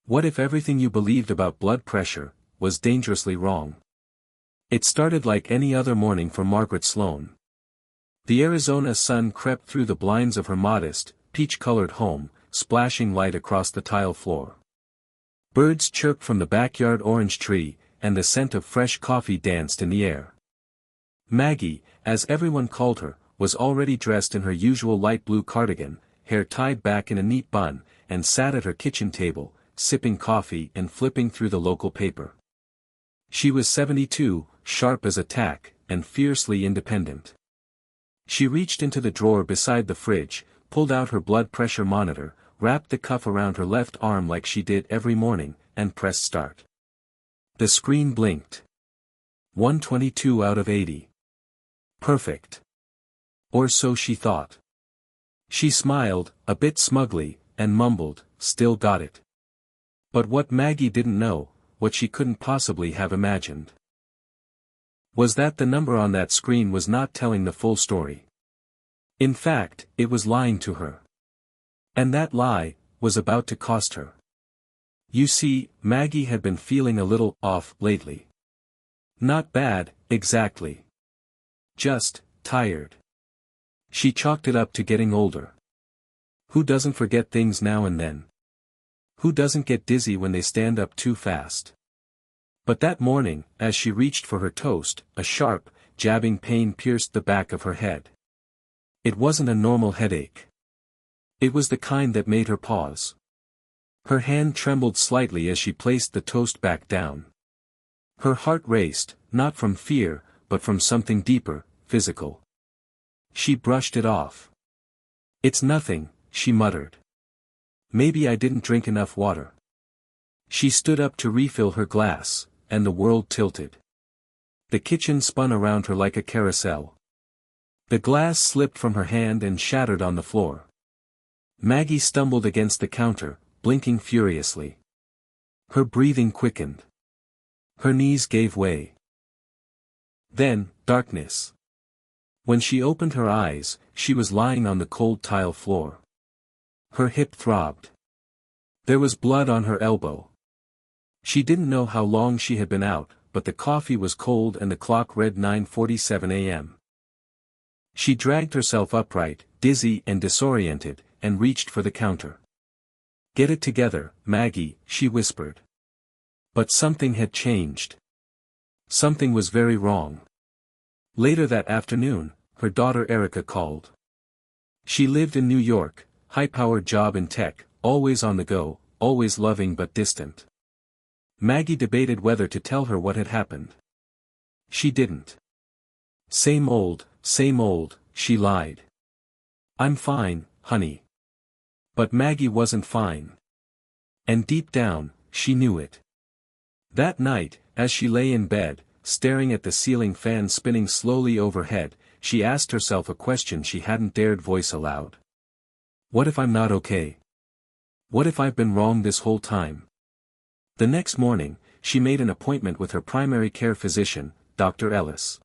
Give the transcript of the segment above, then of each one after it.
What if everything you believed about blood pressure was dangerously wrong? It started like any other morning for Margaret Sloane. The Arizona sun crept through the blinds of her modest, peach-colored home, splashing light across the tile floor. Birds chirped from the backyard orange tree, and the scent of fresh coffee danced in the air. Maggie, as everyone called her, was already dressed in her usual light blue cardigan, hair tied back in a neat bun, and sat at her kitchen table, sipping coffee and flipping through the local paper. She was 72, sharp as a tack, and fiercely independent. She reached into the drawer beside the fridge, pulled out her blood pressure monitor, wrapped the cuff around her left arm like she did every morning, and pressed start. The screen blinked. 122 out of 80. Perfect. Or so she thought. She smiled, a bit smugly, and mumbled, "Still got it." But what Maggie didn't know, what she couldn't possibly have imagined, was that the number on that screen was not telling the full story. In fact, it was lying to her. And that lie was about to cost her. You see, Maggie had been feeling a little off lately. Not bad, exactly. Just tired. She chalked it up to getting older. Who doesn't forget things now and then? Who doesn't get dizzy when they stand up too fast? But that morning, as she reached for her toast, a sharp, jabbing pain pierced the back of her head. It wasn't a normal headache. It was the kind that made her pause. Her hand trembled slightly as she placed the toast back down. Her heart raced, not from fear, but from something deeper, physical. She brushed it off. "It's nothing," she muttered. "Maybe I didn't drink enough water." She stood up to refill her glass, and the world tilted. The kitchen spun around her like a carousel. The glass slipped from her hand and shattered on the floor. Maggie stumbled against the counter, blinking furiously. Her breathing quickened. Her knees gave way. Then, darkness. When she opened her eyes, she was lying on the cold tile floor. Her hip throbbed. There was blood on her elbow. She didn't know how long she had been out, but the coffee was cold and the clock read 9:47 a.m. She dragged herself upright, dizzy and disoriented, and reached for the counter. "Get it together, Maggie," she whispered. But something had changed. Something was very wrong. Later that afternoon, her daughter Erica called. She lived in New York, high-powered job in tech, always on the go, always loving but distant. Maggie debated whether to tell her what had happened. She didn't. Same old, she lied. "I'm fine, honey." But Maggie wasn't fine. And deep down, she knew it. That night, as she lay in bed, staring at the ceiling fan spinning slowly overhead, she asked herself a question she hadn't dared voice aloud. What if I'm not okay? What if I've been wrong this whole time? The next morning, she made an appointment with her primary care physician, Dr. Ellis.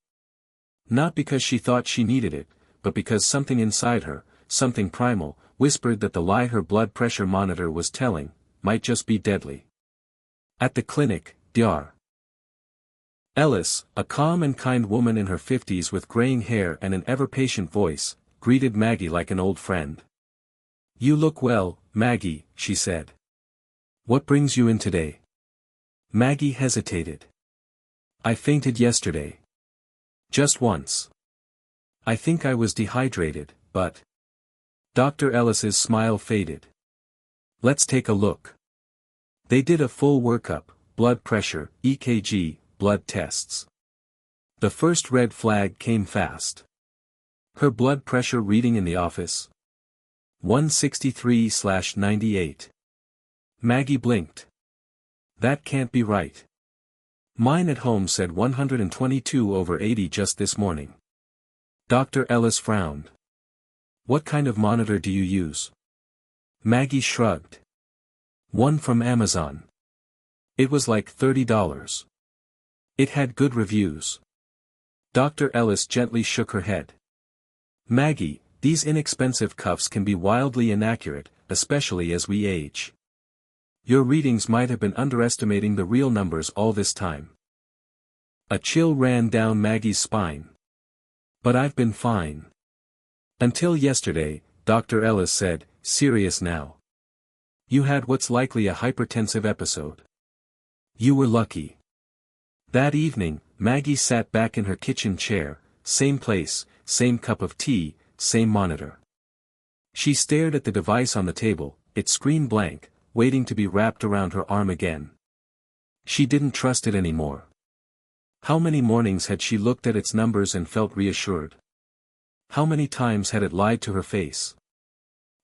Not because she thought she needed it, but because something inside her, something primal, whispered that the lie her blood pressure monitor was telling, might just be deadly. At the clinic, Dr. Ellis, a calm and kind woman in her 50s with graying hair and an ever-patient voice, greeted Maggie like an old friend. "You look well, Maggie," she said. "What brings you in today?" Maggie hesitated. "I fainted yesterday. Just once. I think I was dehydrated, but..." Dr. Ellis's smile faded. "Let's take a look." They did a full workup, blood pressure, EKG, blood tests. The first red flag came fast. Her blood pressure reading in the office? 163/98. Maggie blinked. That can't be right. Mine at home said 122/80 just this morning. Dr. Ellis frowned. "What kind of monitor do you use?" Maggie shrugged. "One from Amazon. It was like $30. It had good reviews." Dr. Ellis gently shook her head. "Maggie, these inexpensive cuffs can be wildly inaccurate, especially as we age. Your readings might have been underestimating the real numbers all this time. A chill ran down Maggie's spine. But I've been fine. Until yesterday, Dr. Ellis said, serious now. You had what's likely a hypertensive episode. You were lucky. That evening, Maggie sat back in her kitchen chair, same place, same cup of tea, same monitor. She stared at the device on the table, its screen blank, waiting to be wrapped around her arm again. She didn't trust it anymore. How many mornings had she looked at its numbers and felt reassured? How many times had it lied to her face?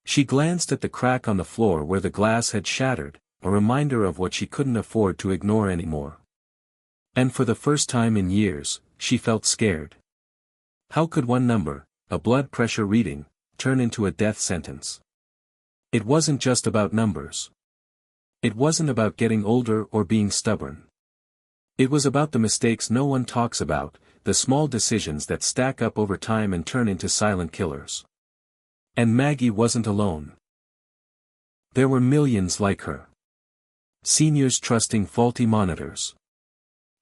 She glanced at the crack on the floor where the glass had shattered, a reminder of what she couldn't afford to ignore anymore. And for the first time in years, she felt scared. How could one number, a blood pressure reading, turn into a death sentence? It wasn't just about numbers. It wasn't about getting older or being stubborn. It was about the mistakes no one talks about, the small decisions that stack up over time and turn into silent killers. And Maggie wasn't alone. There were millions like her. Seniors trusting faulty monitors.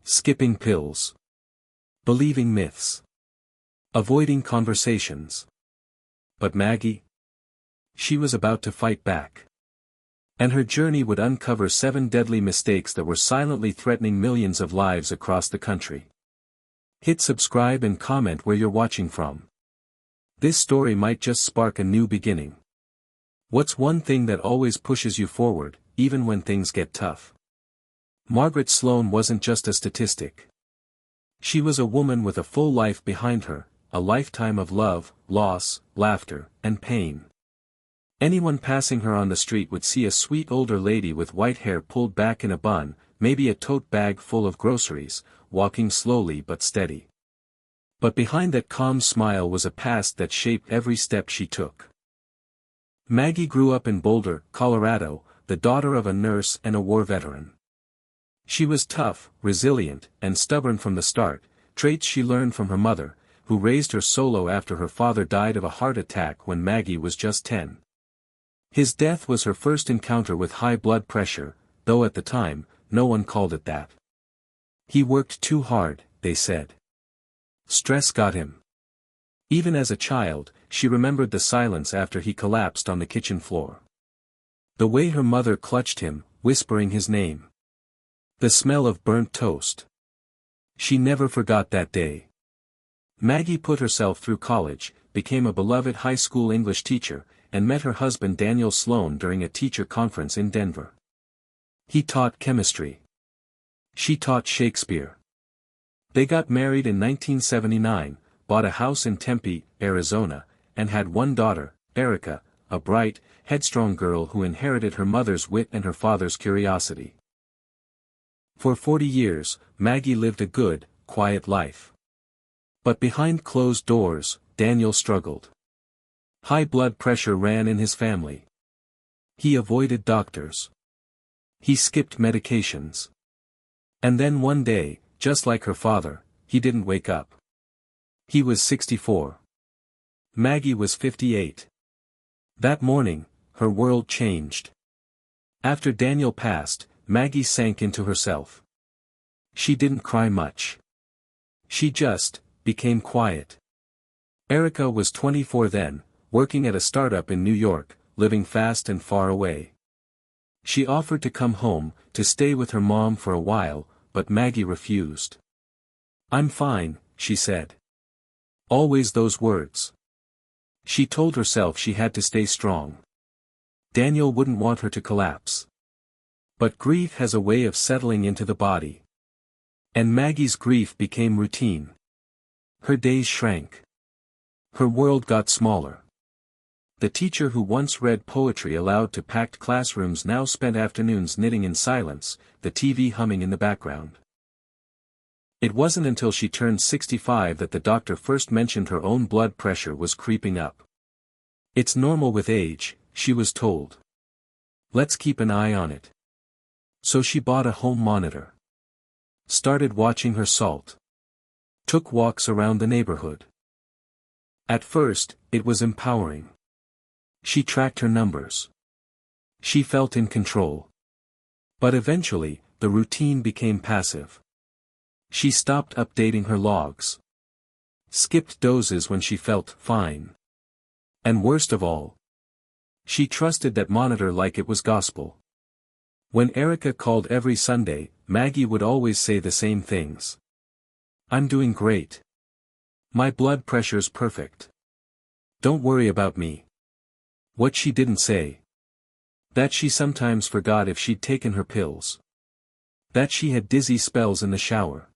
Skipping pills. Believing myths. Avoiding conversations. But Maggie? She was about to fight back. And her journey would uncover 7 deadly mistakes that were silently threatening millions of lives across the country. Hit subscribe and comment where you're watching from. This story might just spark a new beginning. What's one thing that always pushes you forward, even when things get tough? Margaret Sloan wasn't just a statistic. She was a woman with a full life behind her, a lifetime of love, loss, laughter, and pain. Anyone passing her on the street would see a sweet older lady with white hair pulled back in a bun, maybe a tote bag full of groceries, walking slowly but steady. But behind that calm smile was a past that shaped every step she took. Maggie grew up in Boulder, Colorado, the daughter of a nurse and a war veteran. She was tough, resilient, and stubborn from the start, traits she learned from her mother, who raised her solo after her father died of a heart attack when Maggie was just 10. His death was her first encounter with high blood pressure, though at the time, no one called it that. He worked too hard, they said. Stress got him. Even as a child, she remembered the silence after he collapsed on the kitchen floor. The way her mother clutched him, whispering his name. The smell of burnt toast. She never forgot that day. Maggie put herself through college, became a beloved high school English teacher, and met her husband Daniel Sloan during a teacher conference in Denver. He taught chemistry. She taught Shakespeare. They got married in 1979, bought a house in Tempe, Arizona, and had one daughter, Erica, a bright, headstrong girl who inherited her mother's wit and her father's curiosity. For 40 years, Maggie lived a good, quiet life. But behind closed doors, Daniel struggled. High blood pressure ran in his family. He avoided doctors. He skipped medications. And then one day, just like her father, he didn't wake up. He was 64. Maggie was 58. That morning, her world changed. After Daniel passed, Maggie sank into herself. She didn't cry much. She just became quiet. Erica was 24 then, working at a startup in New York, living fast and far away. She offered to come home, to stay with her mom for a while, but Maggie refused. "I'm fine," she said. Always those words. She told herself she had to stay strong. Daniel wouldn't want her to collapse. But grief has a way of settling into the body. And Maggie's grief became routine. Her days shrank. Her world got smaller. The teacher who once read poetry aloud to packed classrooms now spent afternoons knitting in silence, the TV humming in the background. It wasn't until she turned 65 that the doctor first mentioned her own blood pressure was creeping up. "It's normal with age," she was told. "Let's keep an eye on it." So she bought a home monitor. Started watching her salt. Took walks around the neighborhood. At first, it was empowering. She tracked her numbers. She felt in control. But eventually, the routine became passive. She stopped updating her logs. Skipped doses when she felt fine. And worst of all, she trusted that monitor like it was gospel. When Erica called every Sunday, Maggie would always say the same things. "I'm doing great. My blood pressure's perfect. Don't worry about me." What she didn't say. That she sometimes forgot if she'd taken her pills. That she had dizzy spells in the shower.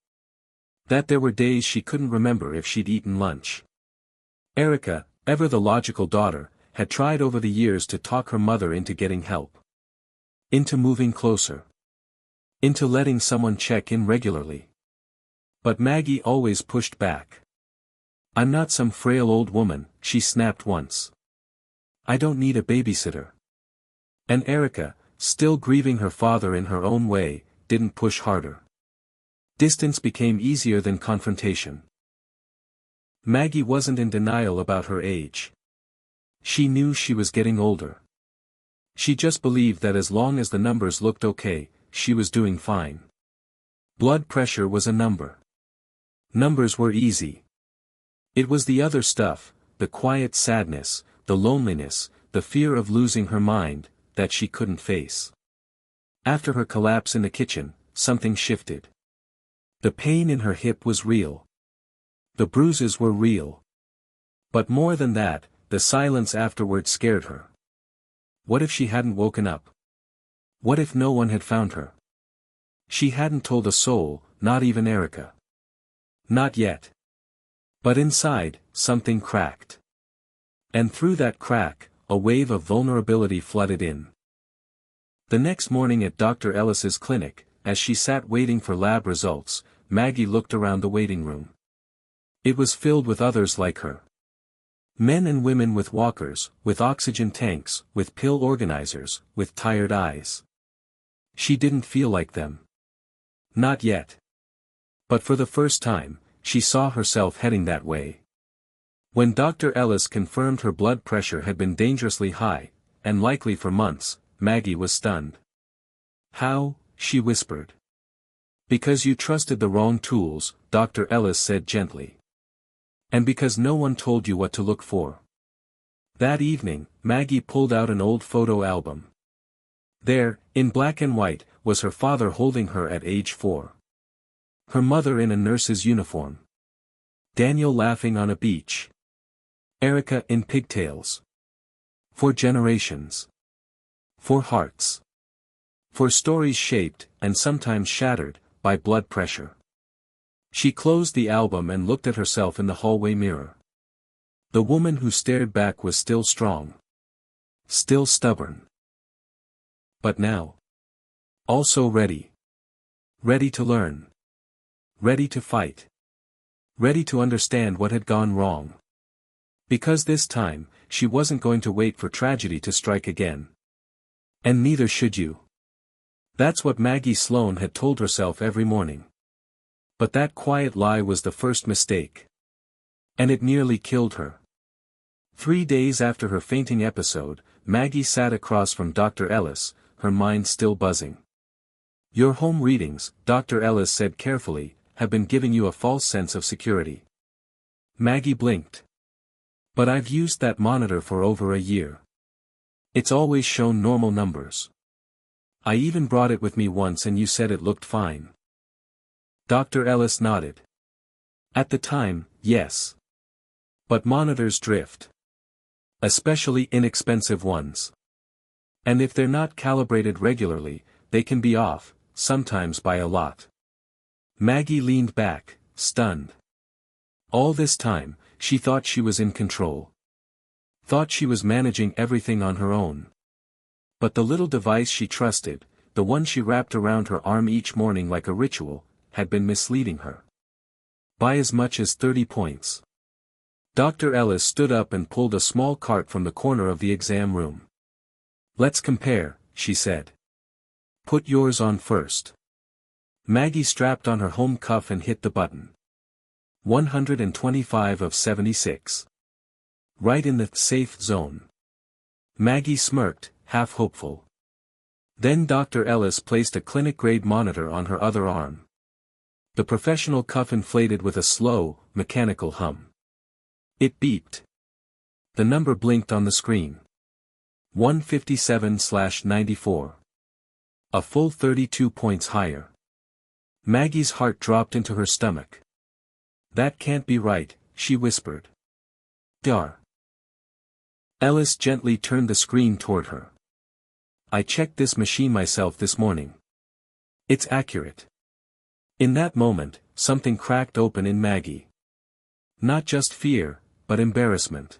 That there were days she couldn't remember if she'd eaten lunch. Erica, ever the logical daughter, had tried over the years to talk her mother into getting help. Into moving closer. Into letting someone check in regularly. But Maggie always pushed back. "I'm not some frail old woman," she snapped once. "I don't need a babysitter." And Erica, still grieving her father in her own way, didn't push harder. Distance became easier than confrontation. Maggie wasn't in denial about her age. She knew she was getting older. She just believed that as long as the numbers looked okay, she was doing fine. Blood pressure was a number. Numbers were easy. It was the other stuff, the quiet sadness, the loneliness, the fear of losing her mind, that she couldn't face. After her collapse in the kitchen, something shifted. The pain in her hip was real. The bruises were real. But more than that, the silence afterward scared her. What if she hadn't woken up? What if no one had found her? She hadn't told a soul, not even Erica. Not yet. But inside, something cracked. And through that crack, a wave of vulnerability flooded in. The next morning at Dr. Ellis's clinic, as she sat waiting for lab results, Maggie looked around the waiting room. It was filled with others like her. Men and women with walkers, with oxygen tanks, with pill organizers, with tired eyes. She didn't feel like them. Not yet. But for the first time, she saw herself heading that way. When Dr. Ellis confirmed her blood pressure had been dangerously high, and likely for months, Maggie was stunned. "How?" she whispered. "Because you trusted the wrong tools," Dr. Ellis said gently. "And because no one told you what to look for." That evening, Maggie pulled out an old photo album. There, in black and white, was her father holding her at age 4. Her mother in a nurse's uniform. Daniel laughing on a beach. Erica in pigtails. For generations. For hearts. For stories shaped, and sometimes shattered, by blood pressure. She closed the album and looked at herself in the hallway mirror. The woman who stared back was still strong. Still stubborn. But now. Also ready. Ready to learn. Ready to fight. Ready to understand what had gone wrong. Because this time, she wasn't going to wait for tragedy to strike again. And neither should you. That's what Maggie Sloan had told herself every morning. But that quiet lie was the first mistake. And it nearly killed her. 3 days after her fainting episode, Maggie sat across from Dr. Ellis, her mind still buzzing. "Your home readings," Dr. Ellis said carefully, "have been giving you a false sense of security." Maggie blinked. "But I've used that monitor for over a year. It's always shown normal numbers. I even brought it with me once and you said it looked fine." Dr. Ellis nodded. "At the time, yes. But monitors drift. Especially inexpensive ones. And if they're not calibrated regularly, they can be off, sometimes by a lot." Maggie leaned back, stunned. All this time, she thought she was in control. Thought she was managing everything on her own. But the little device she trusted, the one she wrapped around her arm each morning like a ritual, had been misleading her. By as much as 30 points. Dr. Ellis stood up and pulled a small cart from the corner of the exam room. "Let's compare," she said. "Put yours on first." Maggie strapped on her home cuff and hit the button. 125 of 76. Right in the safe zone. Maggie smirked, half hopeful. Then Dr. Ellis placed a clinic-grade monitor on her other arm. The professional cuff inflated with a slow, mechanical hum. It beeped. The number blinked on the screen. 157/94. A full 32 points higher. Maggie's heart dropped into her stomach. That can't be right, she whispered. Dar. Ellis gently turned the screen toward her. I checked this machine myself this morning. It's accurate. In that moment, something cracked open in Maggie. Not just fear, but embarrassment.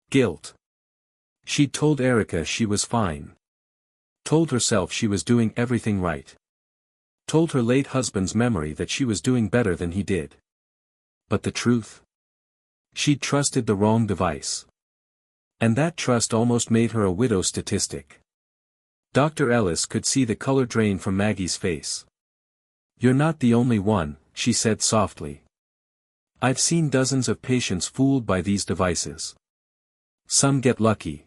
Guilt. She'd told Erica she was fine. Told herself she was doing everything right. Told her late husband's memory that she was doing better than he did. But the truth? She'd trusted the wrong device. And that trust almost made her a widow statistic. Dr. Ellis could see the color drain from Maggie's face. You're not the only one, she said softly. I've seen dozens of patients fooled by these devices. Some get lucky.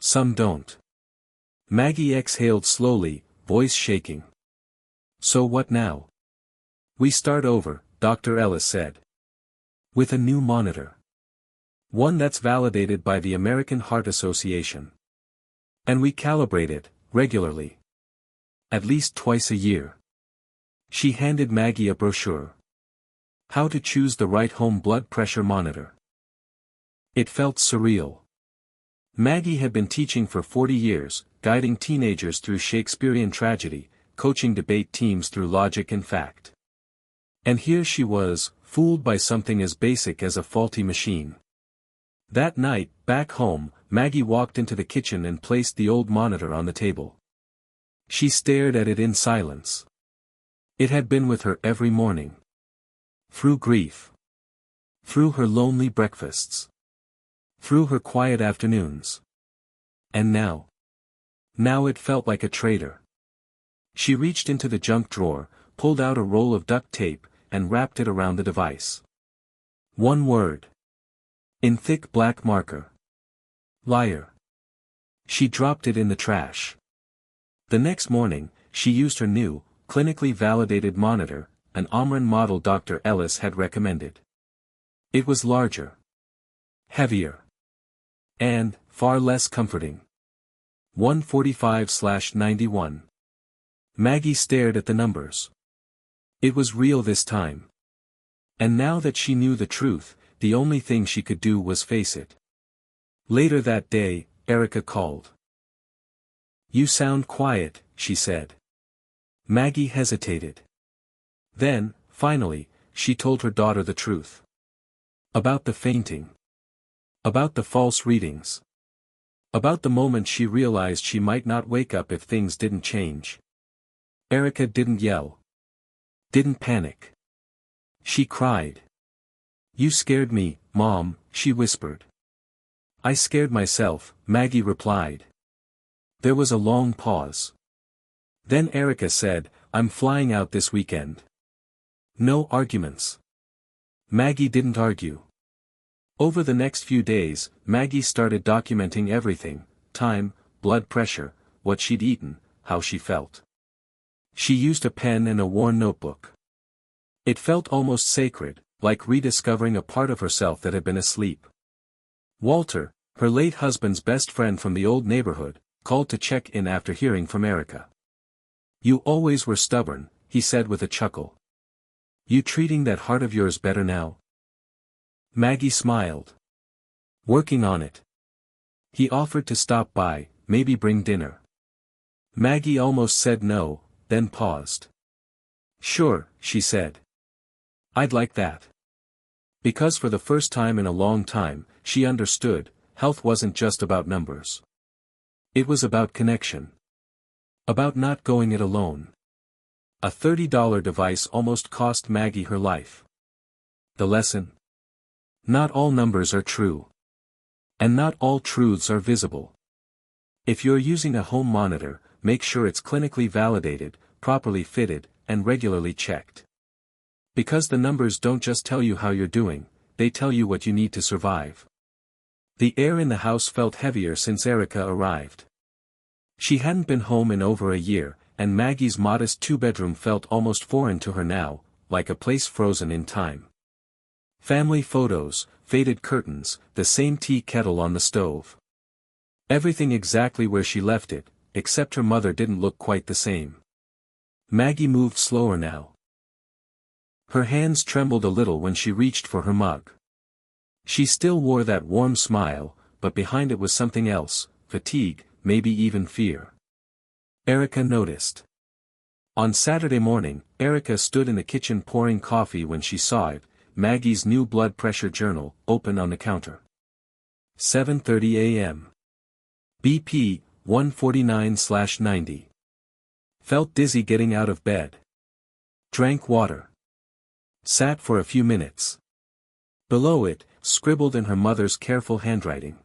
Some don't. Maggie exhaled slowly, voice shaking. So what now? We start over, Dr. Ellis said. With a new monitor. One that's validated by the American Heart Association. And we calibrate it, regularly. At least twice a year. She handed Maggie a brochure. How to choose the right home blood pressure monitor. It felt surreal. Maggie had been teaching for 40 years, guiding teenagers through Shakespearean tragedy, coaching debate teams through logic and fact. And here she was, fooled by something as basic as a faulty machine. That night, back home, Maggie walked into the kitchen and placed the old monitor on the table. She stared at it in silence. It had been with her every morning. Through grief. Through her lonely breakfasts. Through her quiet afternoons. And now? Now it felt like a traitor. She reached into the junk drawer, pulled out a roll of duct tape, and wrapped it around the device. One word. In thick black marker. Liar. She dropped it in the trash. The next morning, she used her new, clinically validated monitor, an Omron model Dr. Ellis had recommended. It was larger. Heavier. And, far less comforting. 145/91. Maggie stared at the numbers. It was real this time. And now that she knew the truth, the only thing she could do was face it. Later that day, Erica called. You sound quiet, she said. Maggie hesitated. Then, finally, she told her daughter the truth. About the fainting. About the false readings. About the moment she realized she might not wake up if things didn't change. Erica didn't yell. Didn't panic. She cried. You scared me, Mom, she whispered. I scared myself, Maggie replied. There was a long pause. Then Erica said, I'm flying out this weekend. No arguments. Maggie didn't argue. Over the next few days, Maggie started documenting everything, time, blood pressure, what she'd eaten, how she felt. She used a pen and a worn notebook. It felt almost sacred, like rediscovering a part of herself that had been asleep. Walter, her late husband's best friend from the old neighborhood, called to check in after hearing from Erica. You always were stubborn, he said with a chuckle. You treating that heart of yours better now? Maggie smiled. Working on it. He offered to stop by, maybe bring dinner. Maggie almost said no, then paused. Sure, she said. I'd like that. Because for the first time in a long time, she understood, health wasn't just about numbers. It was about connection. About not going it alone. A $30 device almost cost Maggie her life. The lesson? Not all numbers are true. And not all truths are visible. If you're using a home monitor, make sure it's clinically validated, properly fitted, and regularly checked. Because the numbers don't just tell you how you're doing, they tell you what you need to survive. The air in the house felt heavier since Erica arrived. She hadn't been home in over a year, and Maggie's modest two-bedroom felt almost foreign to her now, like a place frozen in time. Family photos, faded curtains, the same tea kettle on the stove. Everything exactly where she left it, except her mother didn't look quite the same. Maggie moved slower now. Her hands trembled a little when she reached for her mug. She still wore that warm smile, but behind it was something else, fatigue, maybe even fear. Erica noticed. On Saturday morning, Erica stood in the kitchen pouring coffee when she saw it, Maggie's new blood pressure journal, open on the counter. 7:30 a.m. BP, 149/90. Felt dizzy getting out of bed. Drank water. Sat for a few minutes. Below it, scribbled in her mother's careful handwriting.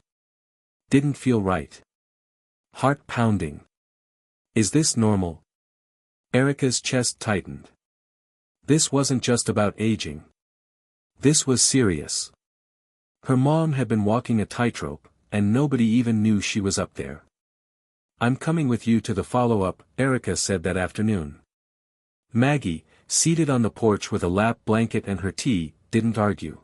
Didn't feel right. Heart pounding. Is this normal? Erica's chest tightened. This wasn't just about aging. This was serious. Her mom had been walking a tightrope, and nobody even knew she was up there. I'm coming with you to the follow-up, Erica said that afternoon. Maggie, seated on the porch with a lap blanket and her tea, didn't argue.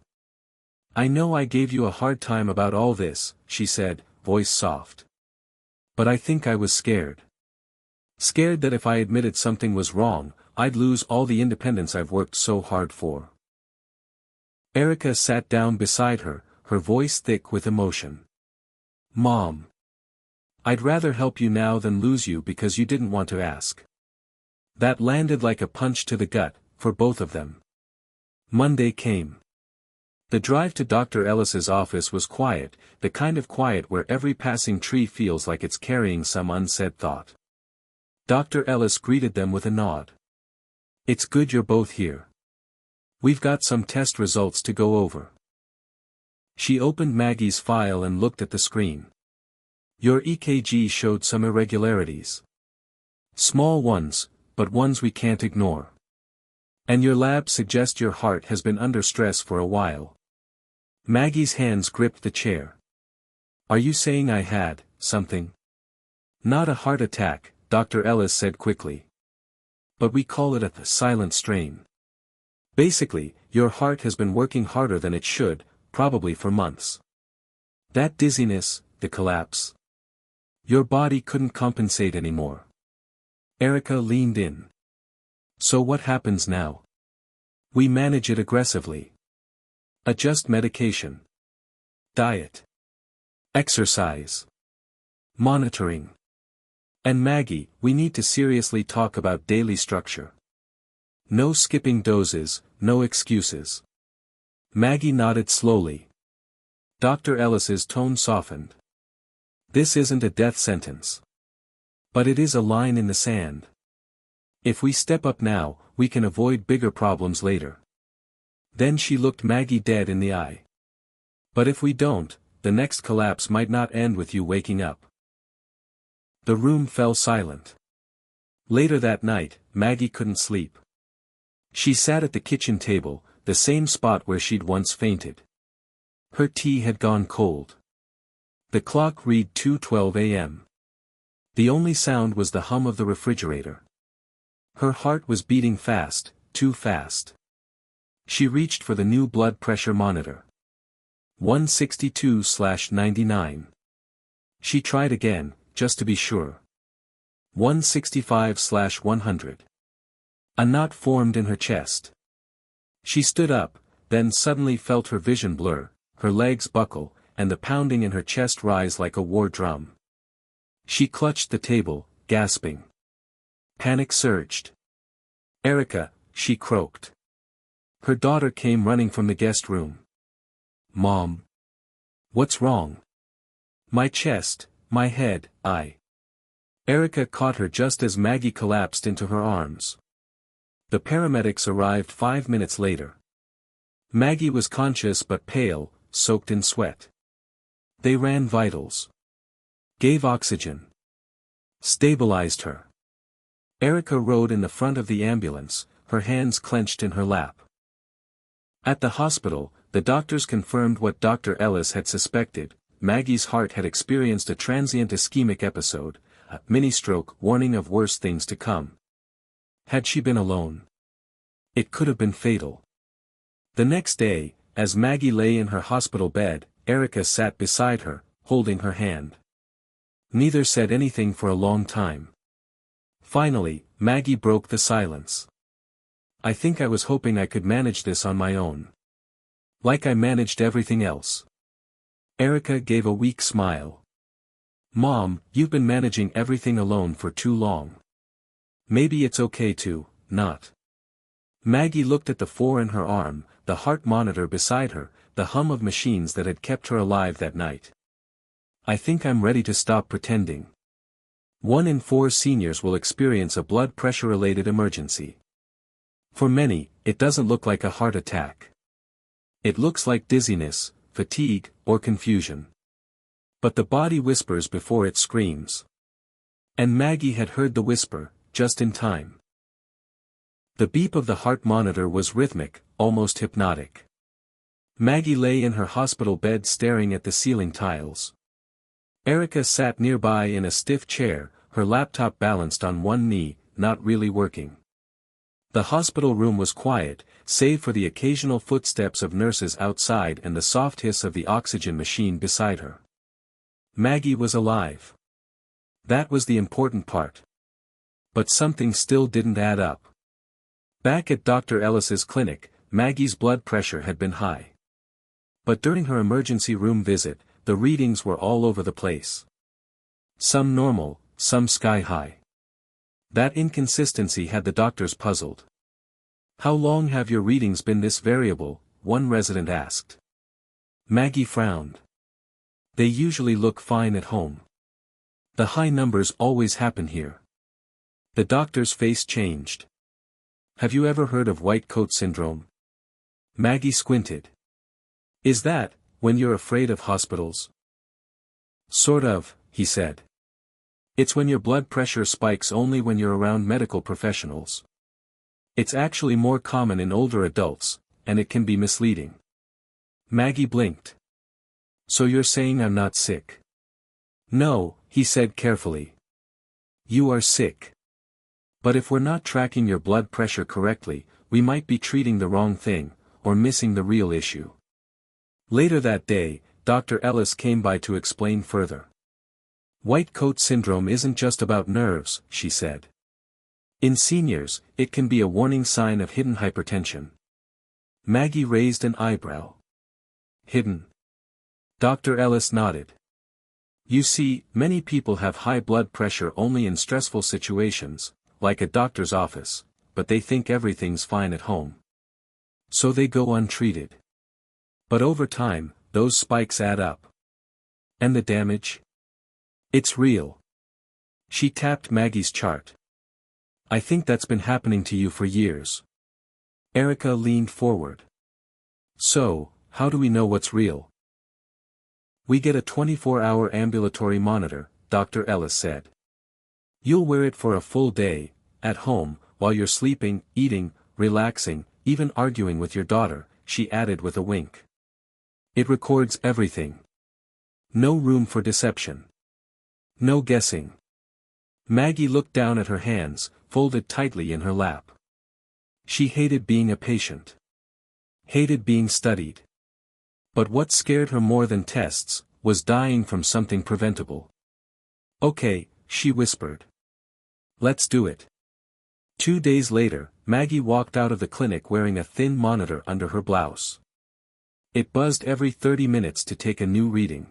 I know I gave you a hard time about all this, she said, voice soft. But I think I was scared. Scared that if I admitted something was wrong, I'd lose all the independence I've worked so hard for. Erica sat down beside her, her voice thick with emotion. Mom. I'd rather help you now than lose you because you didn't want to ask. That landed like a punch to the gut, for both of them. Monday came. The drive to Dr. Ellis's office was quiet, the kind of quiet where every passing tree feels like it's carrying some unsaid thought. Dr. Ellis greeted them with a nod. It's good you're both here. We've got some test results to go over. She opened Maggie's file and looked at the screen. Your EKG showed some irregularities. Small ones, but ones we can't ignore. And your lab suggests your heart has been under stress for a while. Maggie's hands gripped the chair. Are you saying I had something? Not a heart attack, Dr. Ellis said quickly. But we call it a silent strain. Basically, your heart has been working harder than it should, probably for months. That dizziness, the collapse. Your body couldn't compensate anymore. Erica leaned in. So what happens now? We manage it aggressively. Adjust medication. Diet. Exercise. Monitoring. And Maggie, we need to seriously talk about daily structure. No skipping doses, no excuses. Maggie nodded slowly. Dr. Ellis's tone softened. This isn't a death sentence. But it is a line in the sand. If we step up now, we can avoid bigger problems later. Then she looked Maggie dead in the eye. But if we don't, the next collapse might not end with you waking up. The room fell silent. Later that night, Maggie couldn't sleep. She sat at the kitchen table, the same spot where she'd once fainted. Her tea had gone cold. The clock read 2:12 a.m. The only sound was the hum of the refrigerator. Her heart was beating fast, too fast. She reached for the new blood pressure monitor. 162/99. She tried again, just to be sure. 165/100. A knot formed in her chest. She stood up, then suddenly felt her vision blur, her legs buckle, and the pounding in her chest rise like a war drum. She clutched the table, gasping. Panic surged. Erica, she croaked. Her daughter came running from the guest room. Mom. What's wrong? My chest, my head, Erica caught her just as Maggie collapsed into her arms. The paramedics arrived 5 minutes later. Maggie was conscious but pale, soaked in sweat. They ran vitals. Gave oxygen. Stabilized her. Erica rode in the front of the ambulance, her hands clenched in her lap. At the hospital, the doctors confirmed what Dr. Ellis had suspected. Maggie's heart had experienced a transient ischemic episode, mini-stroke, warning of worse things to come. Had she been alone? It could have been fatal. The next day, as Maggie lay in her hospital bed, Erica sat beside her, holding her hand. Neither said anything for a long time. Finally, Maggie broke the silence. I think I was hoping I could manage this on my own. Like I managed everything else. Erica gave a weak smile. Mom, you've been managing everything alone for too long. Maybe it's okay to, not. Maggie looked at the 4 in her arm, the heart monitor beside her, the hum of machines that had kept her alive that night. I think I'm ready to stop pretending. 1 in 4 seniors will experience a blood pressure-related emergency. For many, it doesn't look like a heart attack. It looks like dizziness, fatigue, or confusion. But the body whispers before it screams. And Maggie had heard the whisper, just in time. The beep of the heart monitor was rhythmic, almost hypnotic. Maggie lay in her hospital bed staring at the ceiling tiles. Erica sat nearby in a stiff chair, her laptop balanced on one knee, not really working. The hospital room was quiet, save for the occasional footsteps of nurses outside and the soft hiss of the oxygen machine beside her. Maggie was alive. That was the important part. But something still didn't add up. Back at Dr. Ellis's clinic, Maggie's blood pressure had been high. But during her emergency room visit, the readings were all over the place. Some normal, some sky-high. That inconsistency had the doctors puzzled. How long have your readings been this variable? One resident asked. Maggie frowned. They usually look fine at home. The high numbers always happen here. The doctor's face changed. Have you ever heard of white coat syndrome? Maggie squinted. Is that, when you're afraid of hospitals? Sort of, he said. It's when your blood pressure spikes only when you're around medical professionals. It's actually more common in older adults, and it can be misleading. Maggie blinked. So you're saying I'm not sick? No, he said carefully. You are sick. But if we're not tracking your blood pressure correctly, we might be treating the wrong thing, or missing the real issue. Later that day, Dr. Ellis came by to explain further. White coat syndrome isn't just about nerves, she said. In seniors, it can be a warning sign of hidden hypertension. Maggie raised an eyebrow. Hidden. Dr. Ellis nodded. You see, many people have high blood pressure only in stressful situations, like a doctor's office, but they think everything's fine at home. So they go untreated. But over time, those spikes add up. And the damage? It's real. She tapped Maggie's chart. I think that's been happening to you for years. Erica leaned forward. So, how do we know what's real? We get a 24-hour ambulatory monitor, Dr. Ellis said. You'll wear it for a full day, at home, while you're sleeping, eating, relaxing, even arguing with your daughter, she added with a wink. It records everything. No room for deception. No guessing. Maggie looked down at her hands, folded tightly in her lap. She hated being a patient. Hated being studied. But what scared her more than tests, was dying from something preventable. Okay, she whispered. Let's do it. 2 days later, Maggie walked out of the clinic wearing a thin monitor under her blouse. It buzzed every 30 minutes to take a new reading.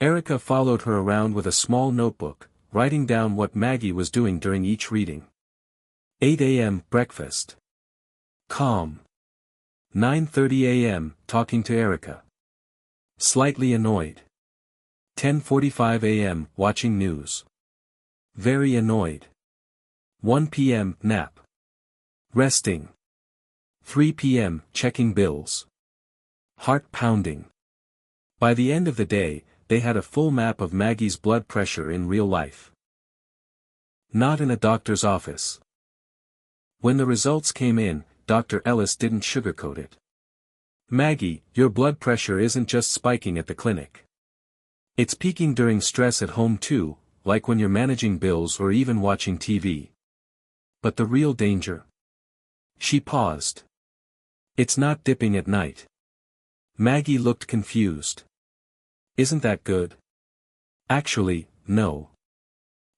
Erica followed her around with a small notebook, writing down what Maggie was doing during each reading. 8 a.m. breakfast. Calm. 9:30 a.m. talking to Erica. Slightly annoyed. 10:45 a.m. watching news. Very annoyed. 1 p.m. nap. Resting. 3 p.m. checking bills. Heart pounding. By the end of the day, they had a full map of Maggie's blood pressure in real life. Not in a doctor's office. When the results came in, Dr. Ellis didn't sugarcoat it. Maggie, your blood pressure isn't just spiking at the clinic. It's peaking during stress at home too, like when you're managing bills or even watching TV. But the real danger? She paused. It's not dipping at night. Maggie looked confused. Isn't that good? Actually, no.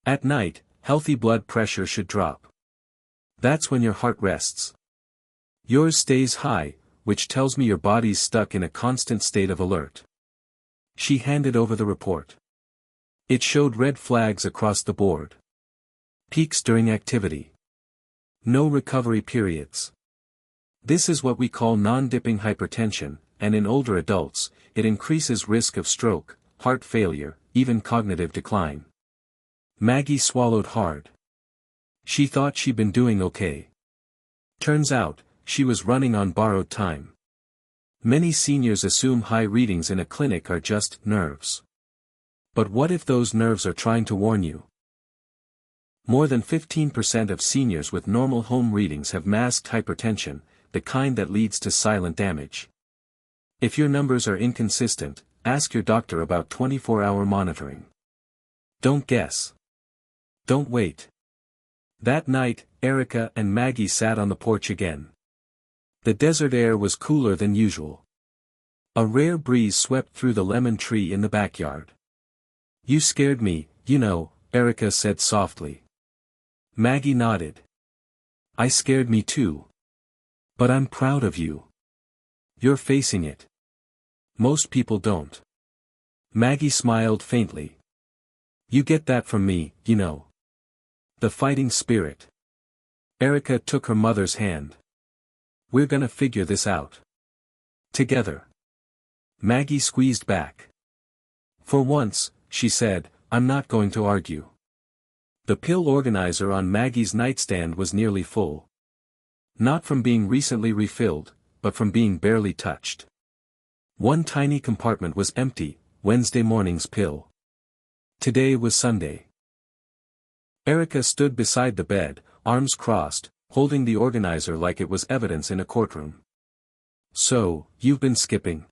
At night, healthy blood pressure should drop. That's when your heart rests. Yours stays high, which tells me your body's stuck in a constant state of alert. She handed over the report. It showed red flags across the board. Peaks during activity. No recovery periods. This is what we call non-dipping hypertension, and in older adults, it increases risk of stroke, heart failure, even cognitive decline. Maggie swallowed hard. She thought she'd been doing okay. Turns out, she was running on borrowed time. Many seniors assume high readings in a clinic are just nerves. But what if those nerves are trying to warn you? More than 15% of seniors with normal home readings have masked hypertension, the kind that leads to silent damage. If your numbers are inconsistent, ask your doctor about 24-hour monitoring. Don't guess. Don't wait. That night, Erica and Maggie sat on the porch again. The desert air was cooler than usual. A rare breeze swept through the lemon tree in the backyard. You scared me, you know, Erica said softly. Maggie nodded. I scared me too. But I'm proud of you. You're facing it. Most people don't. Maggie smiled faintly. You get that from me, you know. The fighting spirit. Erica took her mother's hand. We're gonna figure this out. Together. Maggie squeezed back. For once, she said, I'm not going to argue. The pill organizer on Maggie's nightstand was nearly full. Not from being recently refilled, but from being barely touched. One tiny compartment was empty, Wednesday morning's pill. Today was Sunday. Erica stood beside the bed, arms crossed, holding the organizer like it was evidence in a courtroom. So, you've been skipping?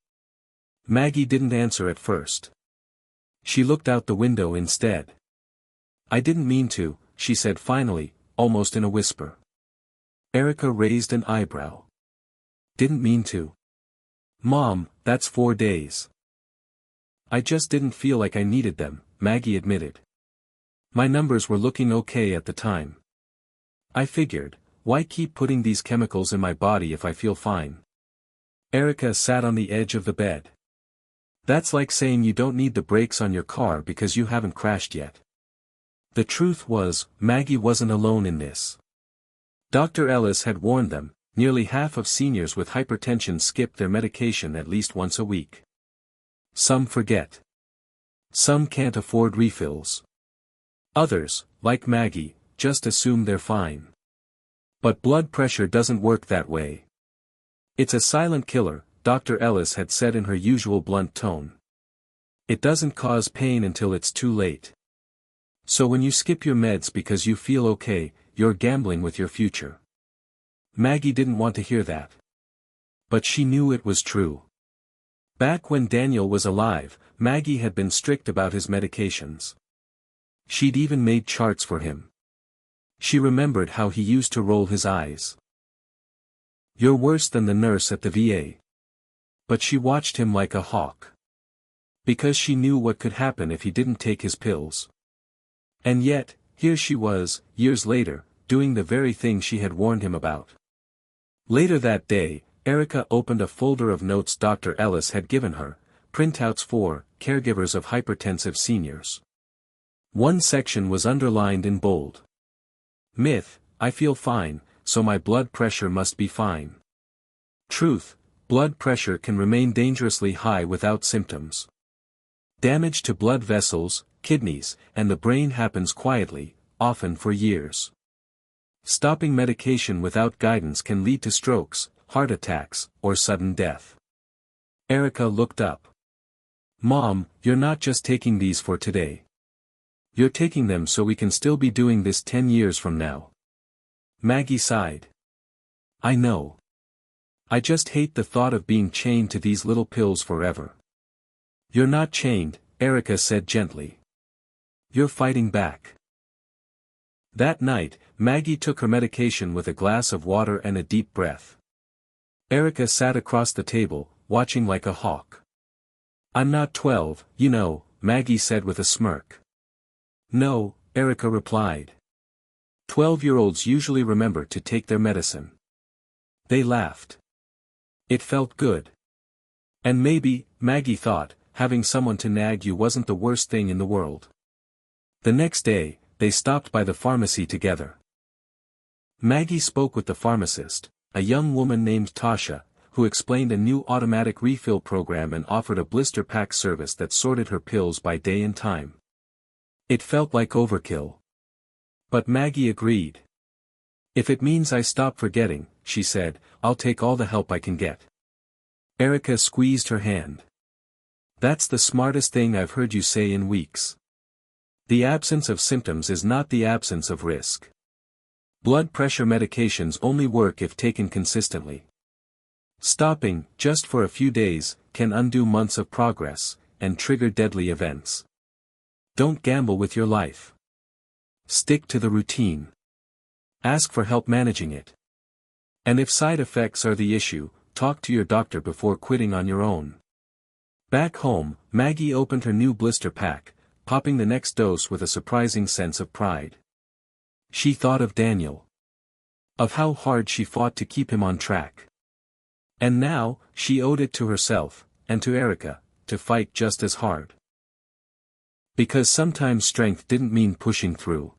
Maggie didn't answer at first. She looked out the window instead. I didn't mean to, she said finally, almost in a whisper. Erica raised an eyebrow. Didn't mean to. Mom, that's 4 days. I just didn't feel like I needed them, Maggie admitted. My numbers were looking okay at the time. I figured, why keep putting these chemicals in my body if I feel fine? Erica sat on the edge of the bed. That's like saying you don't need the brakes on your car because you haven't crashed yet. The truth was, Maggie wasn't alone in this. Dr. Ellis had warned them, nearly half of seniors with hypertension skip their medication at least once a week. Some forget. Some can't afford refills. Others, like Maggie, just assume they're fine. But blood pressure doesn't work that way. It's a silent killer, Dr. Ellis had said in her usual blunt tone. It doesn't cause pain until it's too late. So when you skip your meds because you feel okay, you're gambling with your future. Maggie didn't want to hear that. But she knew it was true. Back when Daniel was alive, Maggie had been strict about his medications. She'd even made charts for him. She remembered how he used to roll his eyes. You're worse than the nurse at the VA. But she watched him like a hawk. Because she knew what could happen if he didn't take his pills. And yet, here she was, years later, doing the very thing she had warned him about. Later that day, Erica opened a folder of notes Dr. Ellis had given her, printouts for caregivers of hypertensive seniors. One section was underlined in bold. Myth, I feel fine, so my blood pressure must be fine. Truth, blood pressure can remain dangerously high without symptoms. Damage to blood vessels, kidneys, and the brain happens quietly, often for years. Stopping medication without guidance can lead to strokes, heart attacks, or sudden death. Erica looked up. Mom, you're not just taking these for today. You're taking them so we can still be doing this 10 years from now. Maggie sighed. I know. I just hate the thought of being chained to these little pills forever. You're not chained, Erica said gently. You're fighting back. That night, Maggie took her medication with a glass of water and a deep breath. Erica sat across the table, watching like a hawk. "I'm not 12, you know," Maggie said with a smirk. "No," Erica replied. 12-year-olds usually remember to take their medicine." They laughed. It felt good. And maybe, Maggie thought, having someone to nag you wasn't the worst thing in the world. The next day, they stopped by the pharmacy together. Maggie spoke with the pharmacist, a young woman named Tasha, who explained a new automatic refill program and offered a blister pack service that sorted her pills by day and time. It felt like overkill. But Maggie agreed. "If it means I stop forgetting," she said, "I'll take all the help I can get." Erica squeezed her hand. "That's the smartest thing I've heard you say in weeks. The absence of symptoms is not the absence of risk. Blood pressure medications only work if taken consistently. Stopping, just for a few days, can undo months of progress, and trigger deadly events. Don't gamble with your life. Stick to the routine. Ask for help managing it. And if side effects are the issue, talk to your doctor before quitting on your own." Back home, Maggie opened her new blister pack, popping the next dose with a surprising sense of pride. She thought of Daniel. Of how hard she fought to keep him on track. And now, she owed it to herself, and to Erica, to fight just as hard. Because sometimes strength didn't mean pushing through.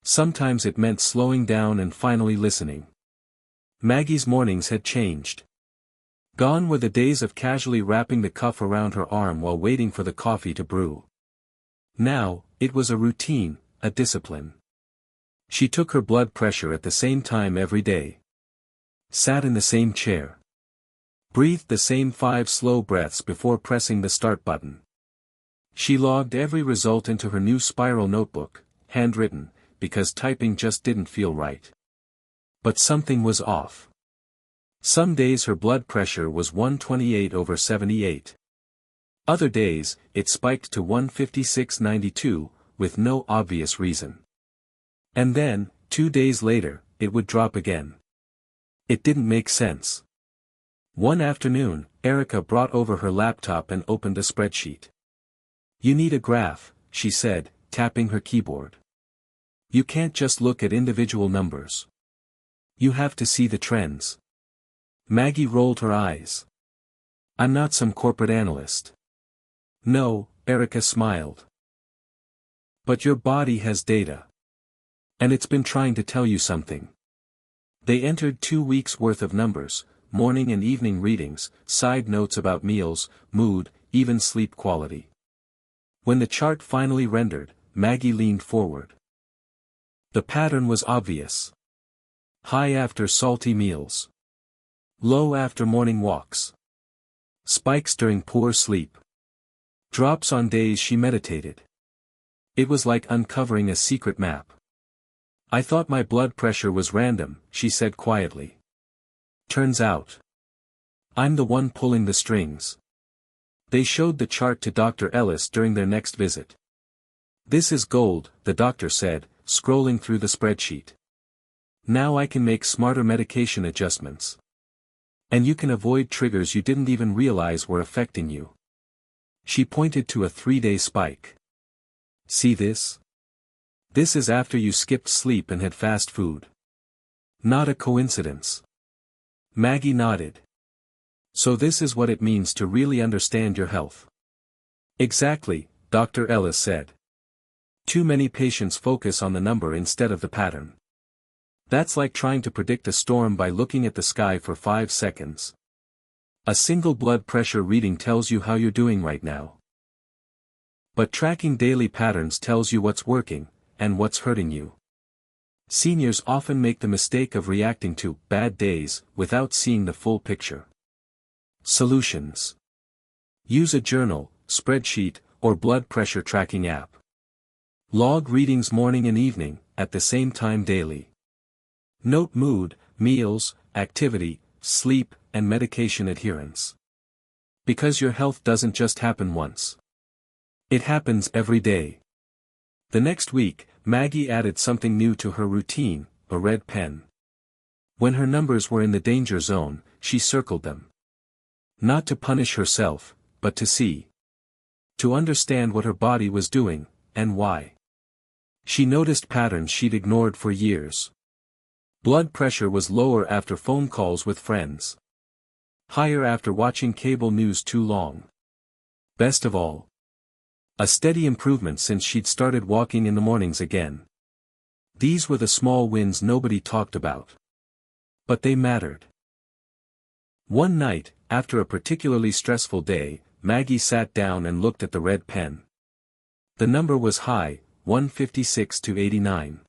Sometimes it meant slowing down and finally listening. Maggie's mornings had changed. Gone were the days of casually wrapping the cuff around her arm while waiting for the coffee to brew. Now, it was a routine, a discipline. She took her blood pressure at the same time every day. Sat in the same chair. Breathed the same 5 slow breaths before pressing the start button. She logged every result into her new spiral notebook, handwritten, because typing just didn't feel right. But something was off. Some days her blood pressure was 128/78. Other days, it spiked to 156/92, with no obvious reason. And then, 2 days later, it would drop again. It didn't make sense. One afternoon, Erica brought over her laptop and opened a spreadsheet. "You need a graph," she said, tapping her keyboard. "You can't just look at individual numbers. You have to see the trends." Maggie rolled her eyes. "I'm not some corporate analyst." "No," Erica smiled. "But your body has data. And it's been trying to tell you something." They entered 2 weeks' worth of numbers, morning and evening readings, side notes about meals, mood, even sleep quality. When the chart finally rendered, Maggie leaned forward. The pattern was obvious. High after salty meals. Low after morning walks. Spikes during poor sleep. Drops on days she meditated. It was like uncovering a secret map. "I thought my blood pressure was random," she said quietly. "Turns out, I'm the one pulling the strings." They showed the chart to Dr. Ellis during their next visit. "This is gold," the doctor said, scrolling through the spreadsheet. "Now I can make smarter medication adjustments. And you can avoid triggers you didn't even realize were affecting you." She pointed to a 3-day spike. "See this? This is after you skipped sleep and had fast food. Not a coincidence." Maggie nodded. "So this is what it means to really understand your health." "Exactly," Dr. Ellis said. "Too many patients focus on the number instead of the pattern. That's like trying to predict a storm by looking at the sky for 5 seconds. A single blood pressure reading tells you how you're doing right now. But tracking daily patterns tells you what's working, and what's hurting you." Seniors often make the mistake of reacting to bad days without seeing the full picture. Solutions. Use a journal, spreadsheet, or blood pressure tracking app. Log readings morning and evening, at the same time daily. Note mood, meals, activity, sleep, and medication adherence. Because your health doesn't just happen once. It happens every day. The next week, Maggie added something new to her routine, a red pen. When her numbers were in the danger zone, she circled them. Not to punish herself, but to see. To understand what her body was doing, and why. She noticed patterns she'd ignored for years. Blood pressure was lower after phone calls with friends. Higher after watching cable news too long. Best of all, a steady improvement since she'd started walking in the mornings again. These were the small wins nobody talked about. But they mattered. One night, after a particularly stressful day, Maggie sat down and looked at the red pen. The number was high, 156/89.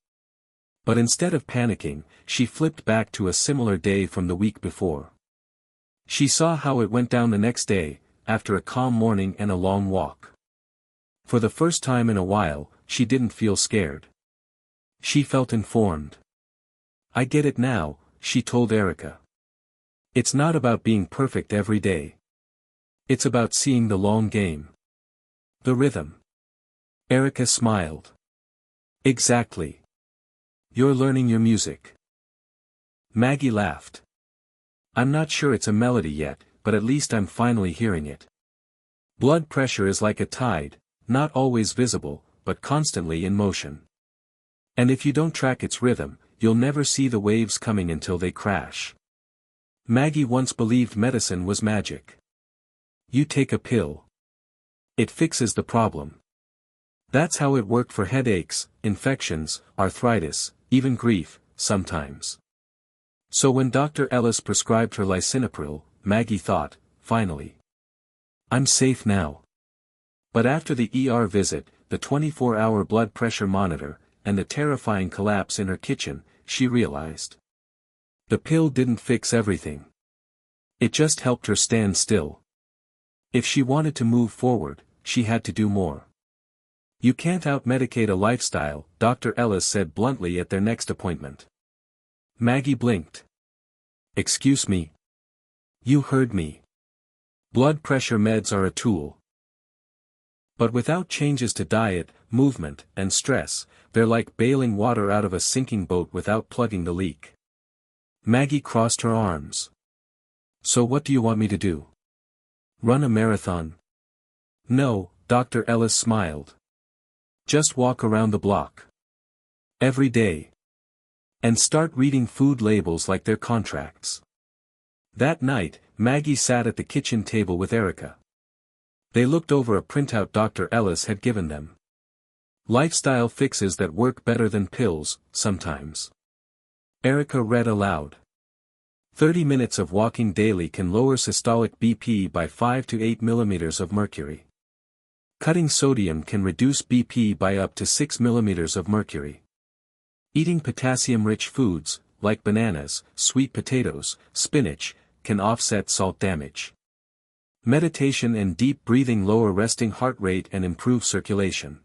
But instead of panicking, she flipped back to a similar day from the week before. She saw how it went down the next day, after a calm morning and a long walk. For the first time in a while, she didn't feel scared. She felt informed. "I get it now," she told Erica. "It's not about being perfect every day. It's about seeing the long game. The rhythm." Erica smiled. "Exactly. You're learning your music." Maggie laughed. "I'm not sure it's a melody yet, but at least I'm finally hearing it. Blood pressure is like a tide, not always visible, but constantly in motion. And if you don't track its rhythm, you'll never see the waves coming until they crash." Maggie once believed medicine was magic. You take a pill. It fixes the problem. That's how it worked for headaches, infections, arthritis, even grief, sometimes. So when Dr. Ellis prescribed her lisinopril, Maggie thought, finally. I'm safe now. But after the ER visit, the 24-hour blood pressure monitor, and the terrifying collapse in her kitchen, she realized. The pill didn't fix everything. It just helped her stand still. If she wanted to move forward, she had to do more. You can't out-medicate a lifestyle, Dr. Ellis said bluntly at their next appointment. Maggie blinked. Excuse me. You heard me. Blood pressure meds are a tool. But without changes to diet, movement, and stress, they're like bailing water out of a sinking boat without plugging the leak. Maggie crossed her arms. So what do you want me to do? Run a marathon? No, Dr. Ellis smiled. Just walk around the block. Every day. And start reading food labels like they're contracts. That night, Maggie sat at the kitchen table with Erica. They looked over a printout Dr. Ellis had given them. Lifestyle fixes that work better than pills, sometimes. Erica read aloud. 30 minutes of walking daily can lower systolic BP by 5 to 8 millimeters of mercury. Cutting sodium can reduce BP by up to 6 millimeters of mercury. Eating potassium-rich foods, like bananas, sweet potatoes, spinach, can offset salt damage. Meditation and deep breathing lower resting heart rate and improve circulation.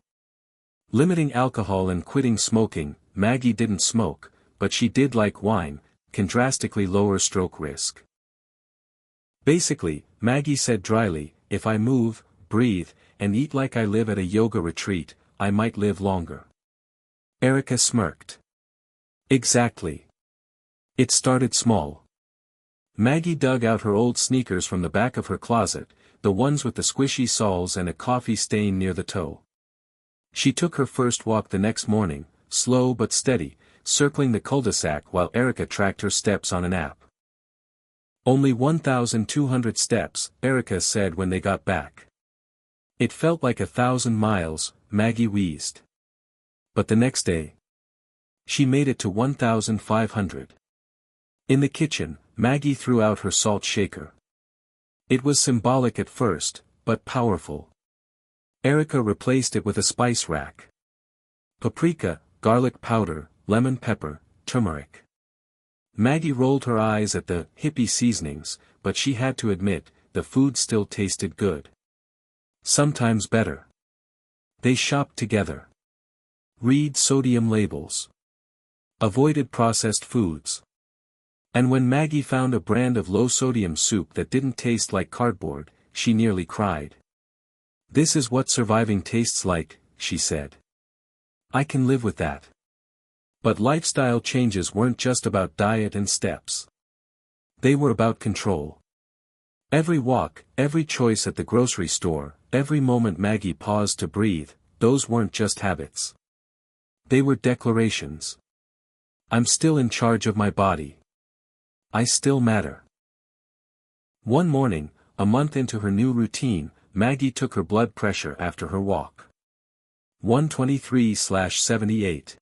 Limiting alcohol and quitting smoking, Maggie didn't smoke, but she did like wine, can drastically lower stroke risk. Basically, Maggie said dryly, if I move, breathe, and eat like I live at a yoga retreat, I might live longer. Erica smirked. Exactly. It started small. Maggie dug out her old sneakers from the back of her closet, the ones with the squishy soles and a coffee stain near the toe. She took her first walk the next morning, slow but steady, circling the cul-de-sac while Erica tracked her steps on an app. Only 1,200 steps, Erica said when they got back. It felt like 1,000 miles, Maggie wheezed. But the next day, she made it to 1,500. In the kitchen, Maggie threw out her salt shaker. It was symbolic at first, but powerful. Erica replaced it with a spice rack. Paprika, garlic powder, lemon pepper, turmeric. Maggie rolled her eyes at the hippie seasonings, but she had to admit, the food still tasted good. Sometimes better. They shopped together. Read sodium labels. Avoided processed foods. And when Maggie found a brand of low-sodium soup that didn't taste like cardboard, she nearly cried. This is what surviving tastes like, she said. I can live with that. But lifestyle changes weren't just about diet and steps. They were about control. Every walk, every choice at the grocery store, every moment Maggie paused to breathe, those weren't just habits. They were declarations. I'm still in charge of my body. I still matter. One morning, a month into her new routine, Maggie took her blood pressure after her walk. 123/78.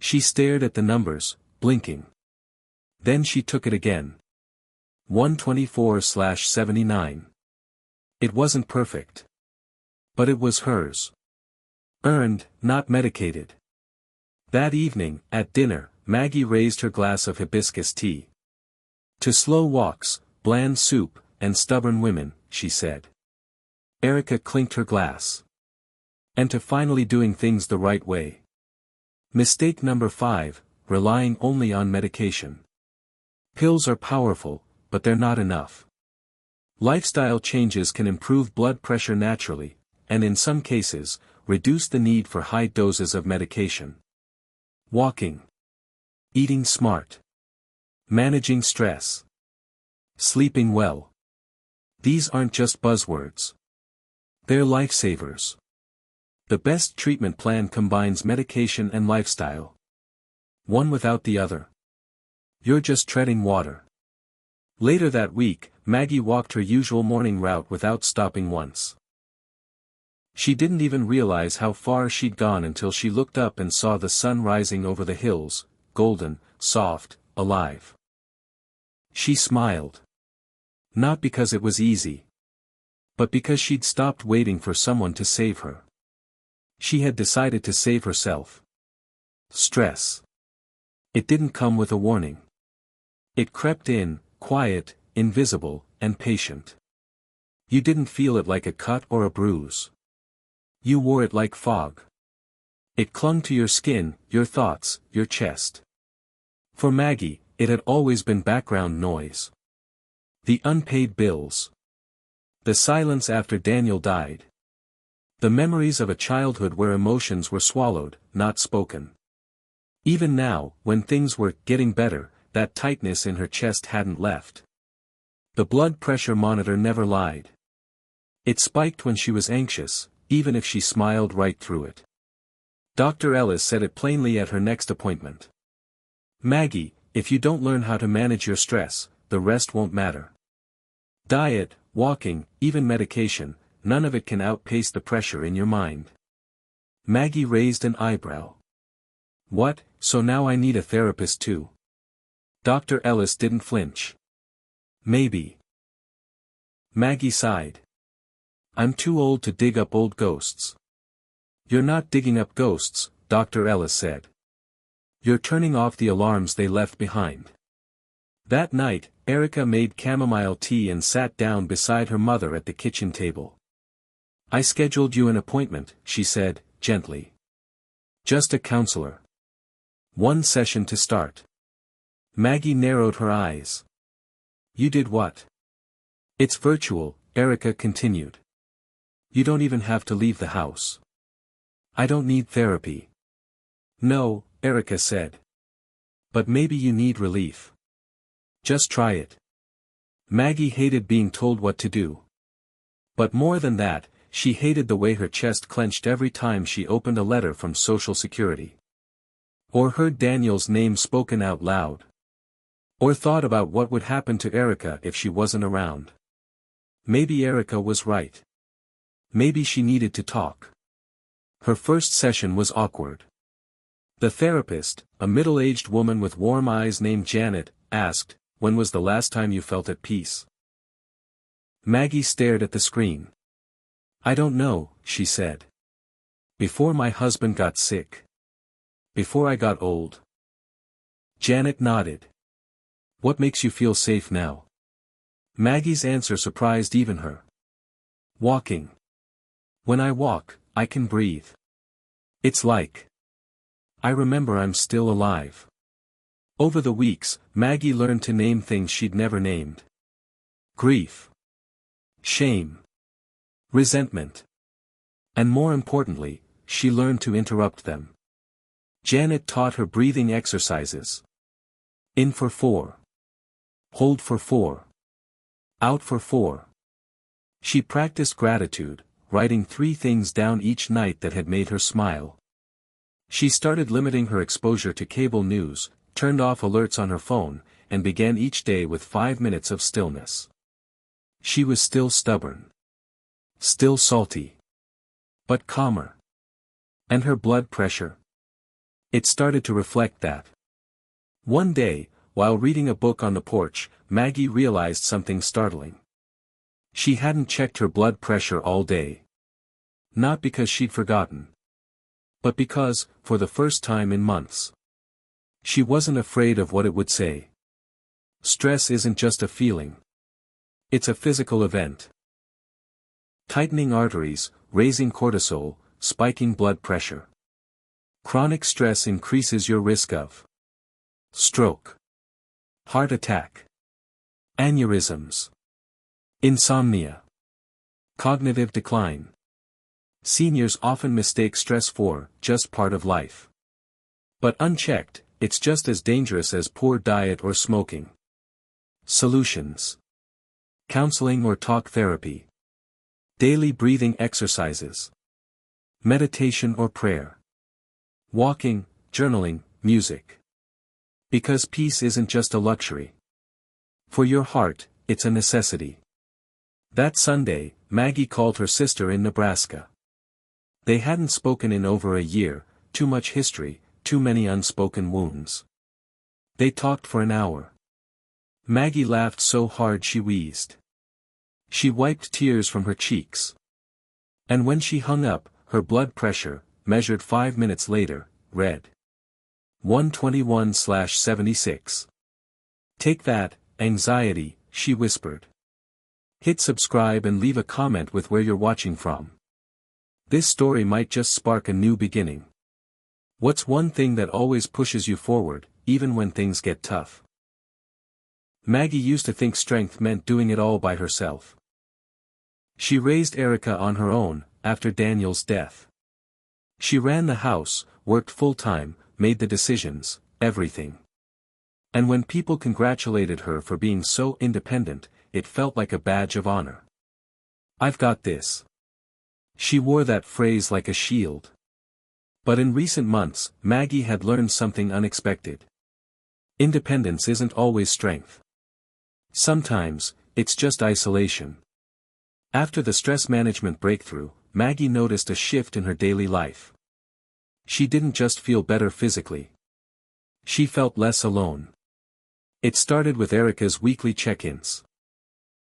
She stared at the numbers, blinking. Then she took it again. 124/79. It wasn't perfect. But it was hers. Earned, not medicated. That evening, at dinner, Maggie raised her glass of hibiscus tea. To slow walks, bland soup, and stubborn women, she said. Erica clinked her glass. And to finally doing things the right way. Mistake number 5, relying only on medication. Pills are powerful, but they're not enough. Lifestyle changes can improve blood pressure naturally, and in some cases, reduce the need for high doses of medication. Walking. Eating smart. Managing stress. Sleeping well. These aren't just buzzwords. They're lifesavers. The best treatment plan combines medication and lifestyle. One without the other. You're just treading water. Later that week, Maggie walked her usual morning route without stopping once. She didn't even realize how far she'd gone until she looked up and saw the sun rising over the hills, golden, soft, alive. She smiled. Not because it was easy. But because she'd stopped waiting for someone to save her. She had decided to save herself. Stress. It didn't come with a warning. It crept in, quiet, invisible, and patient. You didn't feel it like a cut or a bruise. You wore it like fog. It clung to your skin, your thoughts, your chest. For Maggie, it had always been background noise. The unpaid bills. The silence after Daniel died. The memories of a childhood where emotions were swallowed, not spoken. Even now, when things were getting better, that tightness in her chest hadn't left. The blood pressure monitor never lied. It spiked when she was anxious, even if she smiled right through it. Dr. Ellis said it plainly at her next appointment. Maggie, if you don't learn how to manage your stress, the rest won't matter. Diet, walking, even medication, none of it can outpace the pressure in your mind. Maggie raised an eyebrow. What, so now I need a therapist too? Dr. Ellis didn't flinch. Maybe. Maggie sighed. I'm too old to dig up old ghosts. You're not digging up ghosts, Dr. Ellis said. You're turning off the alarms they left behind. That night, Erica made chamomile tea and sat down beside her mother at the kitchen table. I scheduled you an appointment, she said, gently. Just a counselor. One session to start. Maggie narrowed her eyes. You did what? It's virtual, Erica continued. You don't even have to leave the house. I don't need therapy. No, Erica said. But maybe you need relief. Just try it. Maggie hated being told what to do. But more than that, she hated the way her chest clenched every time she opened a letter from Social Security. Or heard Daniel's name spoken out loud. Or thought about what would happen to Erica if she wasn't around. Maybe Erica was right. Maybe she needed to talk. Her first session was awkward. The therapist, a middle-aged woman with warm eyes named Janet, asked, when was the last time you felt at peace? Maggie stared at the screen. I don't know, she said. Before my husband got sick. Before I got old. Janet nodded. What makes you feel safe now? Maggie's answer surprised even her. Walking. When I walk, I can breathe. It's like. I remember I'm still alive. Over the weeks, Maggie learned to name things she'd never named. Grief. Shame. Resentment. And more importantly, she learned to interrupt them. Janet taught her breathing exercises. In for 4. Hold for 4. Out for 4. She practiced gratitude, writing 3 things down each night that had made her smile. She started limiting her exposure to cable news, turned off alerts on her phone, and began each day with 5 minutes of stillness. She was still stubborn. Still salty. But calmer. And her blood pressure? It started to reflect that. One day, while reading a book on the porch, Maggie realized something startling. She hadn't checked her blood pressure all day. Not because she'd forgotten. But because, for the first time in months, she wasn't afraid of what it would say. Stress isn't just a feeling. It's a physical event. Tightening arteries, raising cortisol, spiking blood pressure. Chronic stress increases your risk of stroke, heart attack, aneurysms, insomnia, cognitive decline. Seniors often mistake stress for just part of life. But unchecked, it's just as dangerous as poor diet or smoking. Solutions: counseling or talk therapy, daily breathing exercises, meditation or prayer, walking, journaling, music. Because peace isn't just a luxury. For your heart, it's a necessity. That Sunday, Maggie called her sister in Nebraska. They hadn't spoken in over a year, too much history, too many unspoken wounds. They talked for an hour. Maggie laughed so hard she wheezed. She wiped tears from her cheeks. And when she hung up, her blood pressure, measured 5 minutes later, read 121/76. Take that, anxiety, she whispered. Hit subscribe and leave a comment with where you're watching from. This story might just spark a new beginning. What's one thing that always pushes you forward, even when things get tough? Maggie used to think strength meant doing it all by herself. She raised Erica on her own, after Daniel's death. She ran the house, worked full-time, made the decisions, everything. And when people congratulated her for being so independent, it felt like a badge of honor. I've got this. She wore that phrase like a shield. But in recent months, Maggie had learned something unexpected. Independence isn't always strength. Sometimes, it's just isolation. After the stress management breakthrough, Maggie noticed a shift in her daily life. She didn't just feel better physically. She felt less alone. It started with Erica's weekly check-ins.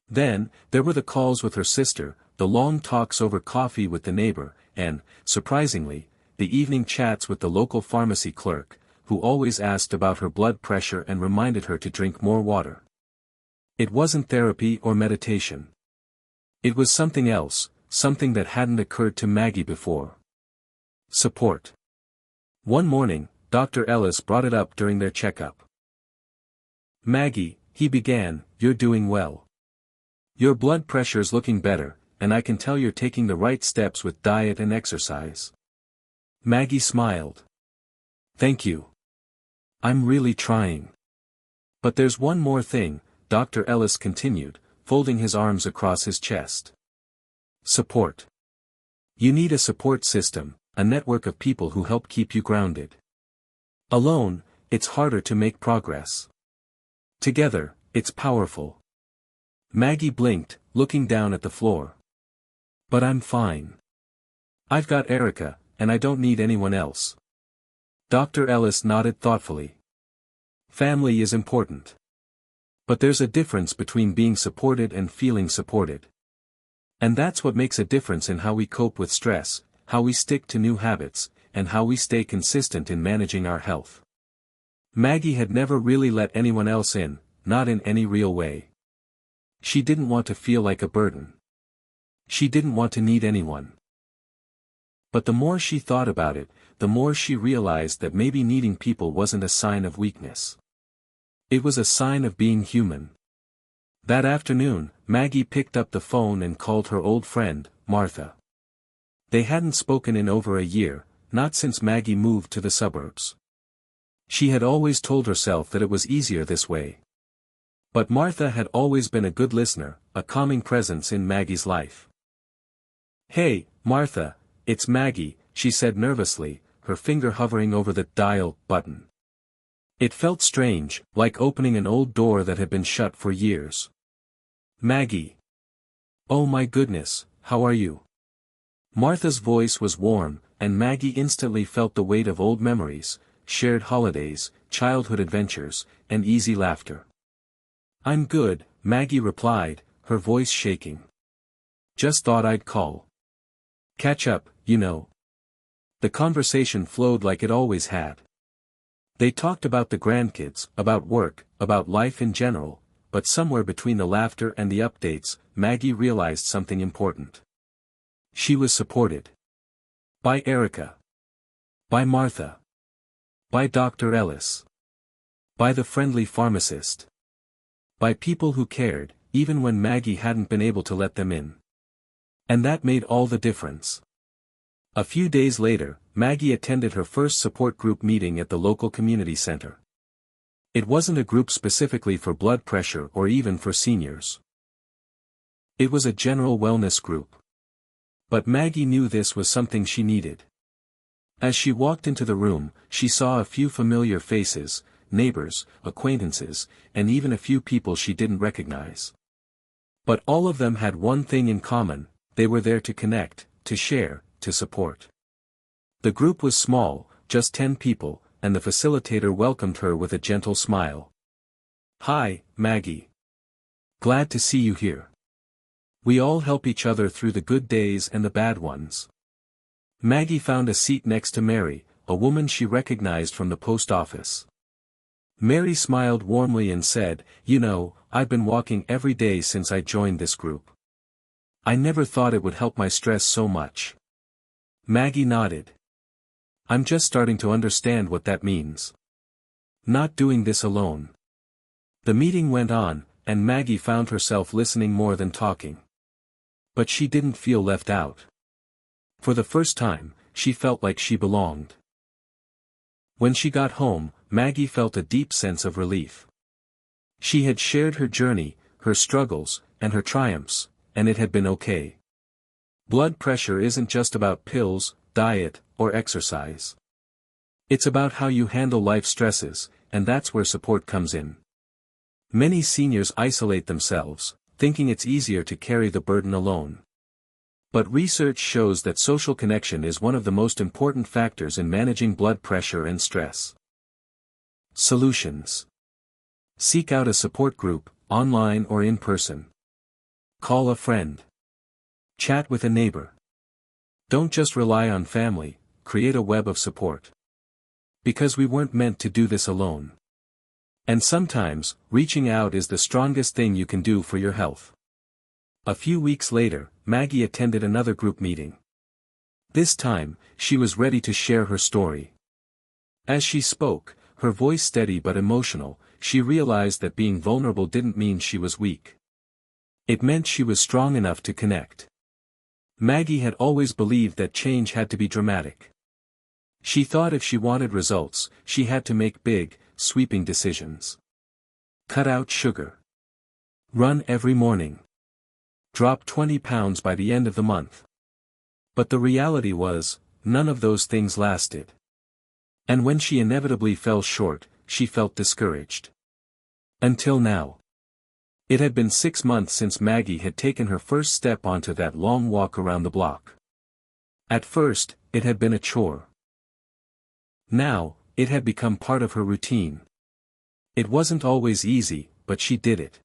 Then, there were the calls with her sister, the long talks over coffee with the neighbor, and, surprisingly, the evening chats with the local pharmacy clerk, who always asked about her blood pressure and reminded her to drink more water. It wasn't therapy or meditation. It was something else, something that hadn't occurred to Maggie before. Support. One morning, Dr. Ellis brought it up during their checkup. Maggie, he began, you're doing well. Your blood pressure's looking better, and I can tell you're taking the right steps with diet and exercise. Maggie smiled. Thank you. I'm really trying. But there's one more thing, Dr. Ellis continued, folding his arms across his chest. Support. You need a support system, a network of people who help keep you grounded. Alone, it's harder to make progress. Together, it's powerful. Maggie blinked, looking down at the floor. But I'm fine. I've got Erica, and I don't need anyone else. Dr. Ellis nodded thoughtfully. Family is important. But there's a difference between being supported and feeling supported. And that's what makes a difference in how we cope with stress, how we stick to new habits, and how we stay consistent in managing our health. Maggie had never really let anyone else in, not in any real way. She didn't want to feel like a burden. She didn't want to need anyone. But the more she thought about it, the more she realized that maybe needing people wasn't a sign of weakness. It was a sign of being human. That afternoon, Maggie picked up the phone and called her old friend, Martha. They hadn't spoken in over a year, not since Maggie moved to the suburbs. She had always told herself that it was easier this way. But Martha had always been a good listener, a calming presence in Maggie's life. "Hey, Martha, it's Maggie," she said nervously, her finger hovering over the dial button. It felt strange, like opening an old door that had been shut for years. "Maggie. Oh my goodness, how are you?" Martha's voice was warm, and Maggie instantly felt the weight of old memories, shared holidays, childhood adventures, and easy laughter. "I'm good," Maggie replied, her voice shaking. "Just thought I'd call. Catch up, you know." The conversation flowed like it always had. They talked about the grandkids, about work, about life in general, but somewhere between the laughter and the updates, Maggie realized something important. She was supported. By Erica. By Martha. By Dr. Ellis. By the friendly pharmacist. By people who cared, even when Maggie hadn't been able to let them in. And that made all the difference. A few days later, Maggie attended her first support group meeting at the local community center. It wasn't a group specifically for blood pressure or even for seniors. It was a general wellness group. But Maggie knew this was something she needed. As she walked into the room, she saw a few familiar faces, neighbors, acquaintances, and even a few people she didn't recognize. But all of them had one thing in common: they were there to connect, to share, to support. The group was small, just 10 people, and the facilitator welcomed her with a gentle smile. "Hi, Maggie. Glad to see you here. We all help each other through the good days and the bad ones." Maggie found a seat next to Mary, a woman she recognized from the post office. Mary smiled warmly and said, "You know, I've been walking every day since I joined this group. I never thought it would help my stress so much." Maggie nodded. "I'm just starting to understand what that means. Not doing this alone." The meeting went on, and Maggie found herself listening more than talking. But she didn't feel left out. For the first time, she felt like she belonged. When she got home, Maggie felt a deep sense of relief. She had shared her journey, her struggles, and her triumphs, and it had been okay. Blood pressure isn't just about pills, diet, or exercise. It's about how you handle life stresses, and that's where support comes in. Many seniors isolate themselves, thinking it's easier to carry the burden alone. But research shows that social connection is one of the most important factors in managing blood pressure and stress. Solutions. Seek out a support group, online or in person. Call a friend. Chat with a neighbor. Don't just rely on family, create a web of support. Because we weren't meant to do this alone. And sometimes, reaching out is the strongest thing you can do for your health. A few weeks later, Maggie attended another group meeting. This time, she was ready to share her story. As she spoke, her voice steady but emotional, she realized that being vulnerable didn't mean she was weak. It meant she was strong enough to connect. Maggie had always believed that change had to be dramatic. She thought if she wanted results, she had to make big, sweeping decisions. Cut out sugar. Run every morning. Drop 20 pounds by the end of the month. But the reality was, none of those things lasted. And when she inevitably fell short, she felt discouraged. Until now. It had been 6 months since Maggie had taken her first step onto that long walk around the block. At first, it had been a chore. Now, it had become part of her routine. It wasn't always easy, but she did it.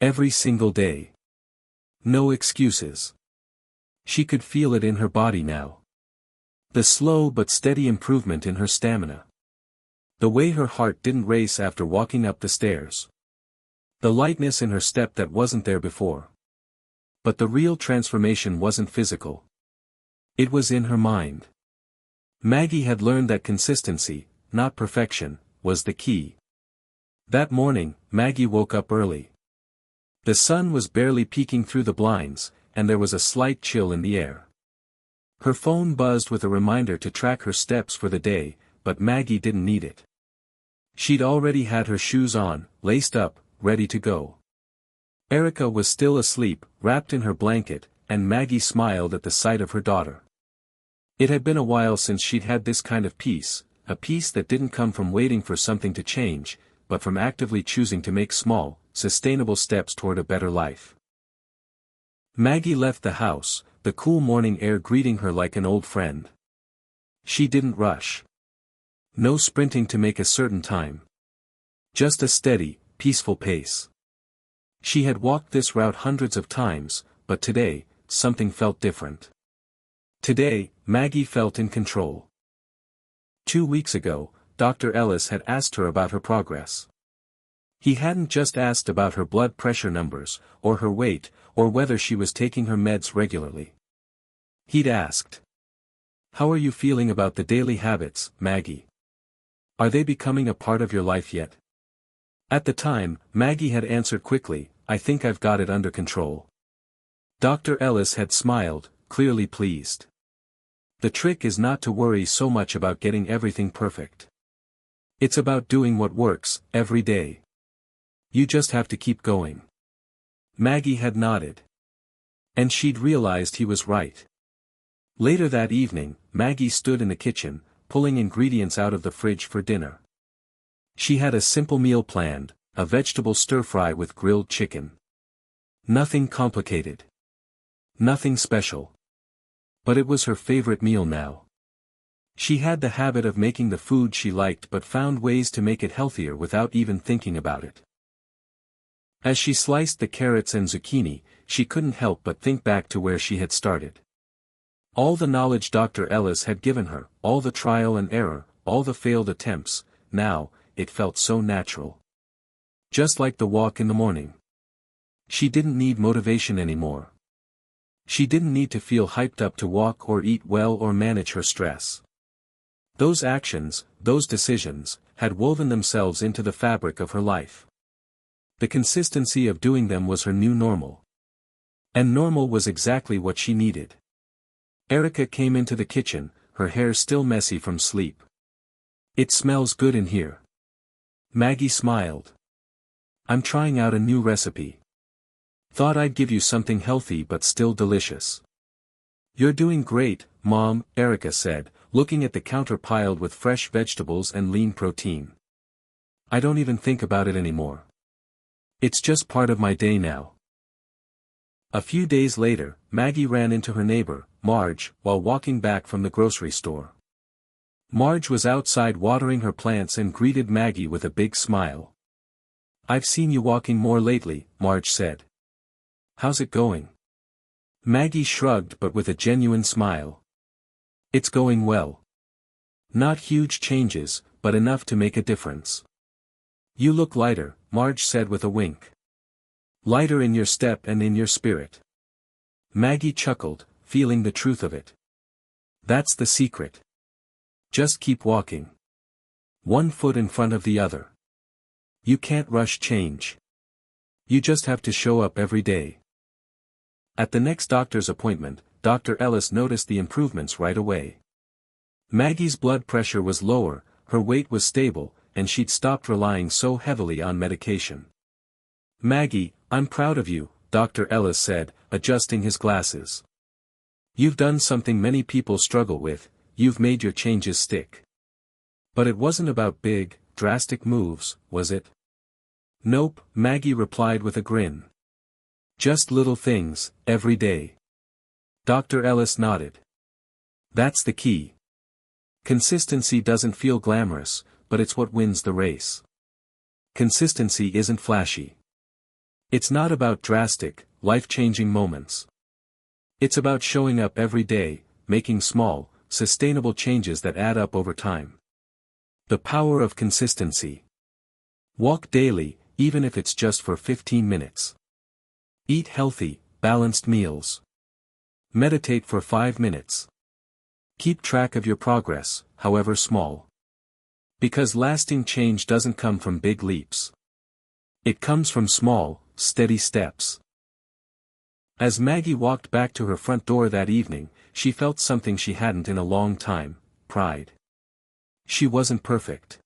Every single day. No excuses. She could feel it in her body now. The slow but steady improvement in her stamina. The way her heart didn't race after walking up the stairs. The lightness in her step that wasn't there before. But the real transformation wasn't physical. It was in her mind. Maggie had learned that consistency, not perfection, was the key. That morning, Maggie woke up early. The sun was barely peeking through the blinds, and there was a slight chill in the air. Her phone buzzed with a reminder to track her steps for the day, but Maggie didn't need it. She'd already had her shoes on, laced up, ready to go. Erica was still asleep, wrapped in her blanket, and Maggie smiled at the sight of her daughter. It had been a while since she'd had this kind of peace, a peace that didn't come from waiting for something to change, but from actively choosing to make small, sustainable steps toward a better life. Maggie left the house, the cool morning air greeting her like an old friend. She didn't rush. No sprinting to make a certain time. Just a steady, peaceful pace. She had walked this route hundreds of times, but today, something felt different. Today, Maggie felt in control. 2 weeks ago, Dr. Ellis had asked her about her progress. He hadn't just asked about her blood pressure numbers, or her weight, or whether she was taking her meds regularly. He'd asked, "How are you feeling about the daily habits, Maggie? Are they becoming a part of your life yet?" At the time, Maggie had answered quickly, "I think I've got it under control." Dr. Ellis had smiled, clearly pleased. The trick is not to worry so much about getting everything perfect. It's about doing what works, every day. You just have to keep going. Maggie had nodded. And she'd realized he was right. Later that evening, Maggie stood in the kitchen, pulling ingredients out of the fridge for dinner. She had a simple meal planned, a vegetable stir-fry with grilled chicken. Nothing complicated. Nothing special. But it was her favorite meal now. She had the habit of making the food she liked but found ways to make it healthier without even thinking about it. As she sliced the carrots and zucchini, she couldn't help but think back to where she had started. All the knowledge Dr. Ellis had given her, all the trial and error, all the failed attempts, now, it felt so natural. Just like the walk in the morning. She didn't need motivation anymore. She didn't need to feel hyped up to walk or eat well or manage her stress. Those actions, those decisions, had woven themselves into the fabric of her life. The consistency of doing them was her new normal. And normal was exactly what she needed. Erica came into the kitchen, her hair still messy from sleep. "It smells good in here." Maggie smiled. "I'm trying out a new recipe. Thought I'd give you something healthy but still delicious." "You're doing great, Mom," Erica said, looking at the counter piled with fresh vegetables and lean protein. "I don't even think about it anymore. It's just part of my day now." A few days later, Maggie ran into her neighbor, Marge, while walking back from the grocery store. Marge was outside watering her plants and greeted Maggie with a big smile. "I've seen you walking more lately," Marge said. "How's it going?" Maggie shrugged but with a genuine smile. "It's going well. Not huge changes, but enough to make a difference." "You look lighter," Marge said with a wink. "Lighter in your step and in your spirit." Maggie chuckled, feeling the truth of it. "That's the secret. Just keep walking. One foot in front of the other. You can't rush change. You just have to show up every day." At the next doctor's appointment, Dr. Ellis noticed the improvements right away. Maggie's blood pressure was lower, her weight was stable, and she'd stopped relying so heavily on medication. "Maggie, I'm proud of you," Dr. Ellis said, adjusting his glasses. "You've done something many people struggle with, you've made your changes stick." "But it wasn't about big, drastic moves, was it?" "Nope," Maggie replied with a grin. "Just little things, every day." Dr. Ellis nodded. "That's the key. Consistency doesn't feel glamorous, but it's what wins the race. Consistency isn't flashy. It's not about drastic, life-changing moments. It's about showing up every day, making small, sustainable changes that add up over time. The power of consistency. Walk daily, even if it's just for 15 minutes. Eat healthy, balanced meals. Meditate for 5 minutes. Keep track of your progress, however small. Because lasting change doesn't come from big leaps. It comes from small, steady steps. As Maggie walked back to her front door that evening, she felt something she hadn't in a long time: pride. She wasn't perfect.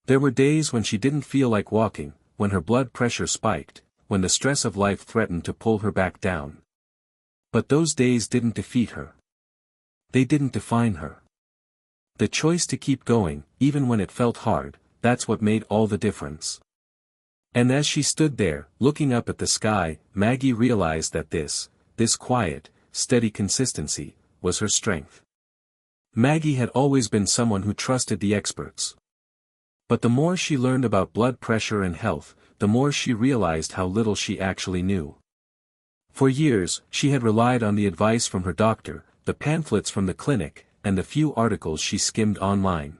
There were days when she didn't feel like walking, when her blood pressure spiked, when the stress of life threatened to pull her back down. But those days didn't defeat her. They didn't define her. The choice to keep going, even when it felt hard, that's what made all the difference. And as she stood there, looking up at the sky, Maggie realized that this quiet, steady consistency, was her strength. Maggie had always been someone who trusted the experts. But the more she learned about blood pressure and health, the more she realized how little she actually knew. For years, she had relied on the advice from her doctor, the pamphlets from the clinic, and the few articles she skimmed online.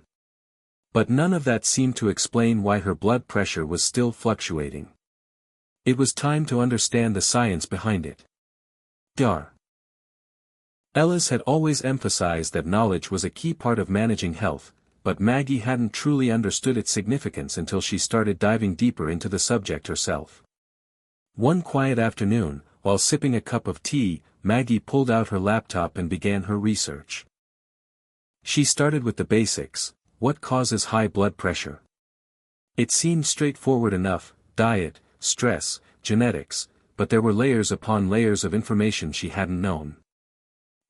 But none of that seemed to explain why her blood pressure was still fluctuating. It was time to understand the science behind it. Dr. Ellis had always emphasized that knowledge was a key part of managing health, but Maggie hadn't truly understood its significance until she started diving deeper into the subject herself. One quiet afternoon, while sipping a cup of tea, Maggie pulled out her laptop and began her research. She started with the basics: what causes high blood pressure? It seemed straightforward enough: diet, stress, genetics, but there were layers upon layers of information she hadn't known.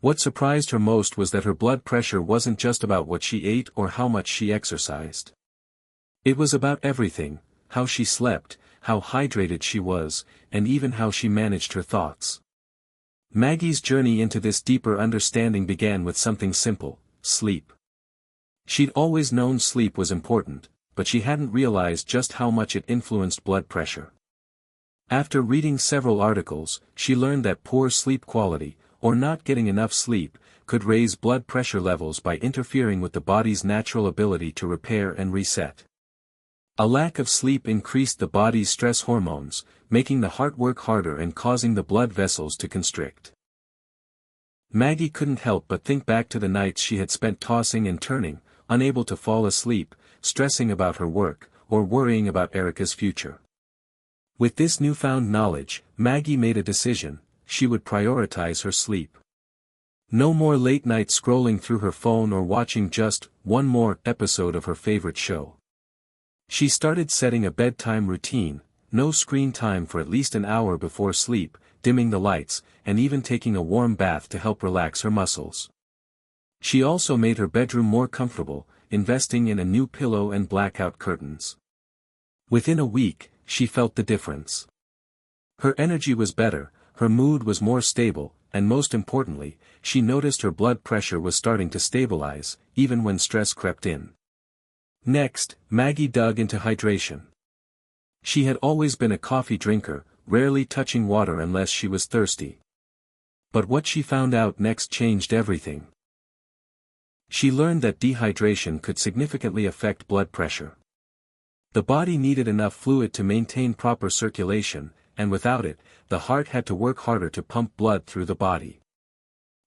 What surprised her most was that her blood pressure wasn't just about what she ate or how much she exercised. It was about everything: how she slept, how hydrated she was, and even how she managed her thoughts. Maggie's journey into this deeper understanding began with something simple: sleep. She'd always known sleep was important, but she hadn't realized just how much it influenced blood pressure. After reading several articles, she learned that poor sleep quality, or not getting enough sleep, could raise blood pressure levels by interfering with the body's natural ability to repair and reset. A lack of sleep increased the body's stress hormones, making the heart work harder and causing the blood vessels to constrict. Maggie couldn't help but think back to the nights she had spent tossing and turning, unable to fall asleep, stressing about her work, or worrying about Erica's future. With this newfound knowledge, Maggie made a decision: she would prioritize her sleep. No more late night scrolling through her phone or watching just one more episode of her favorite show. She started setting a bedtime routine: no screen time for at least an hour before sleep, dimming the lights, and even taking a warm bath to help relax her muscles. She also made her bedroom more comfortable, investing in a new pillow and blackout curtains. Within a week, she felt the difference. Her energy was better, her mood was more stable, and most importantly, she noticed her blood pressure was starting to stabilize, even when stress crept in. Next, Maggie dug into hydration. She had always been a coffee drinker, rarely touching water unless she was thirsty. But what she found out next changed everything. She learned that dehydration could significantly affect blood pressure. The body needed enough fluid to maintain proper circulation, and without it, the heart had to work harder to pump blood through the body.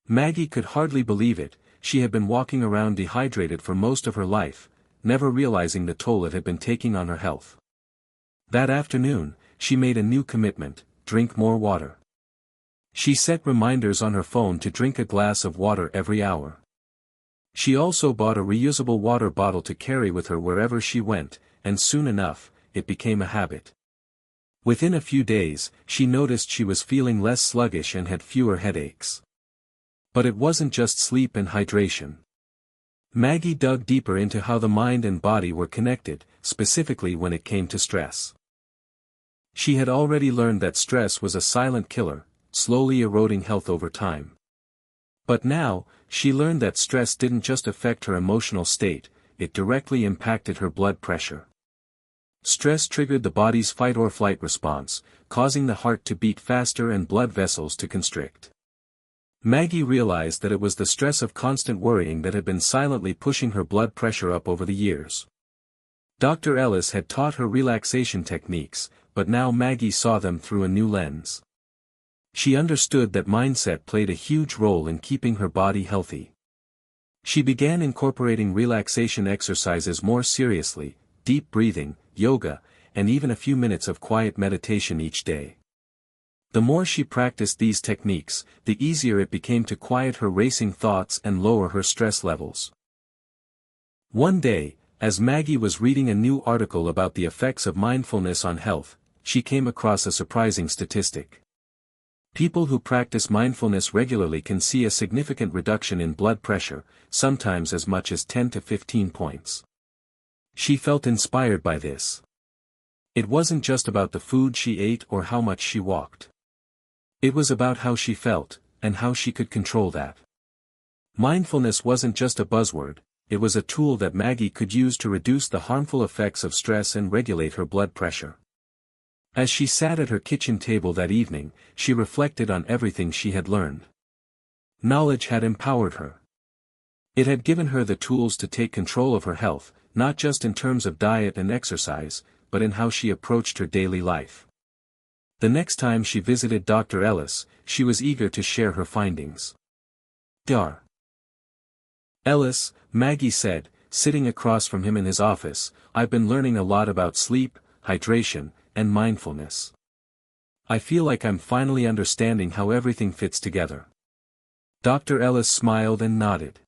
Maggie could hardly believe it: she had been walking around dehydrated for most of her life, never realizing the toll it had been taking on her health. That afternoon, she made a new commitment: drink more water. She set reminders on her phone to drink a glass of water every hour. She also bought a reusable water bottle to carry with her wherever she went, and soon enough, it became a habit. Within a few days, she noticed she was feeling less sluggish and had fewer headaches. But it wasn't just sleep and hydration. Maggie dug deeper into how the mind and body were connected, specifically when it came to stress. She had already learned that stress was a silent killer, slowly eroding health over time. But now, she learned that stress didn't just affect her emotional state, it directly impacted her blood pressure. Stress triggered the body's fight-or-flight response, causing the heart to beat faster and blood vessels to constrict. Maggie realized that it was the stress of constant worrying that had been silently pushing her blood pressure up over the years. Dr. Ellis had taught her relaxation techniques, but now Maggie saw them through a new lens. She understood that mindset played a huge role in keeping her body healthy. She began incorporating relaxation exercises more seriously: deep breathing, yoga, and even a few minutes of quiet meditation each day. The more she practiced these techniques, the easier it became to quiet her racing thoughts and lower her stress levels. One day, as Maggie was reading a new article about the effects of mindfulness on health, she came across a surprising statistic. People who practice mindfulness regularly can see a significant reduction in blood pressure, sometimes as much as 10 to 15 points. She felt inspired by this. It wasn't just about the food she ate or how much she walked. It was about how she felt, and how she could control that. Mindfulness wasn't just a buzzword, it was a tool that Maggie could use to reduce the harmful effects of stress and regulate her blood pressure. As she sat at her kitchen table that evening, she reflected on everything she had learned. Knowledge had empowered her. It had given her the tools to take control of her health, not just in terms of diet and exercise, but in how she approached her daily life. The next time she visited Dr. Ellis, she was eager to share her findings. Dr. Ellis, Maggie said, sitting across from him in his office, I've been learning a lot about sleep, hydration, and mindfulness. I feel like I'm finally understanding how everything fits together. Dr. Ellis smiled and nodded.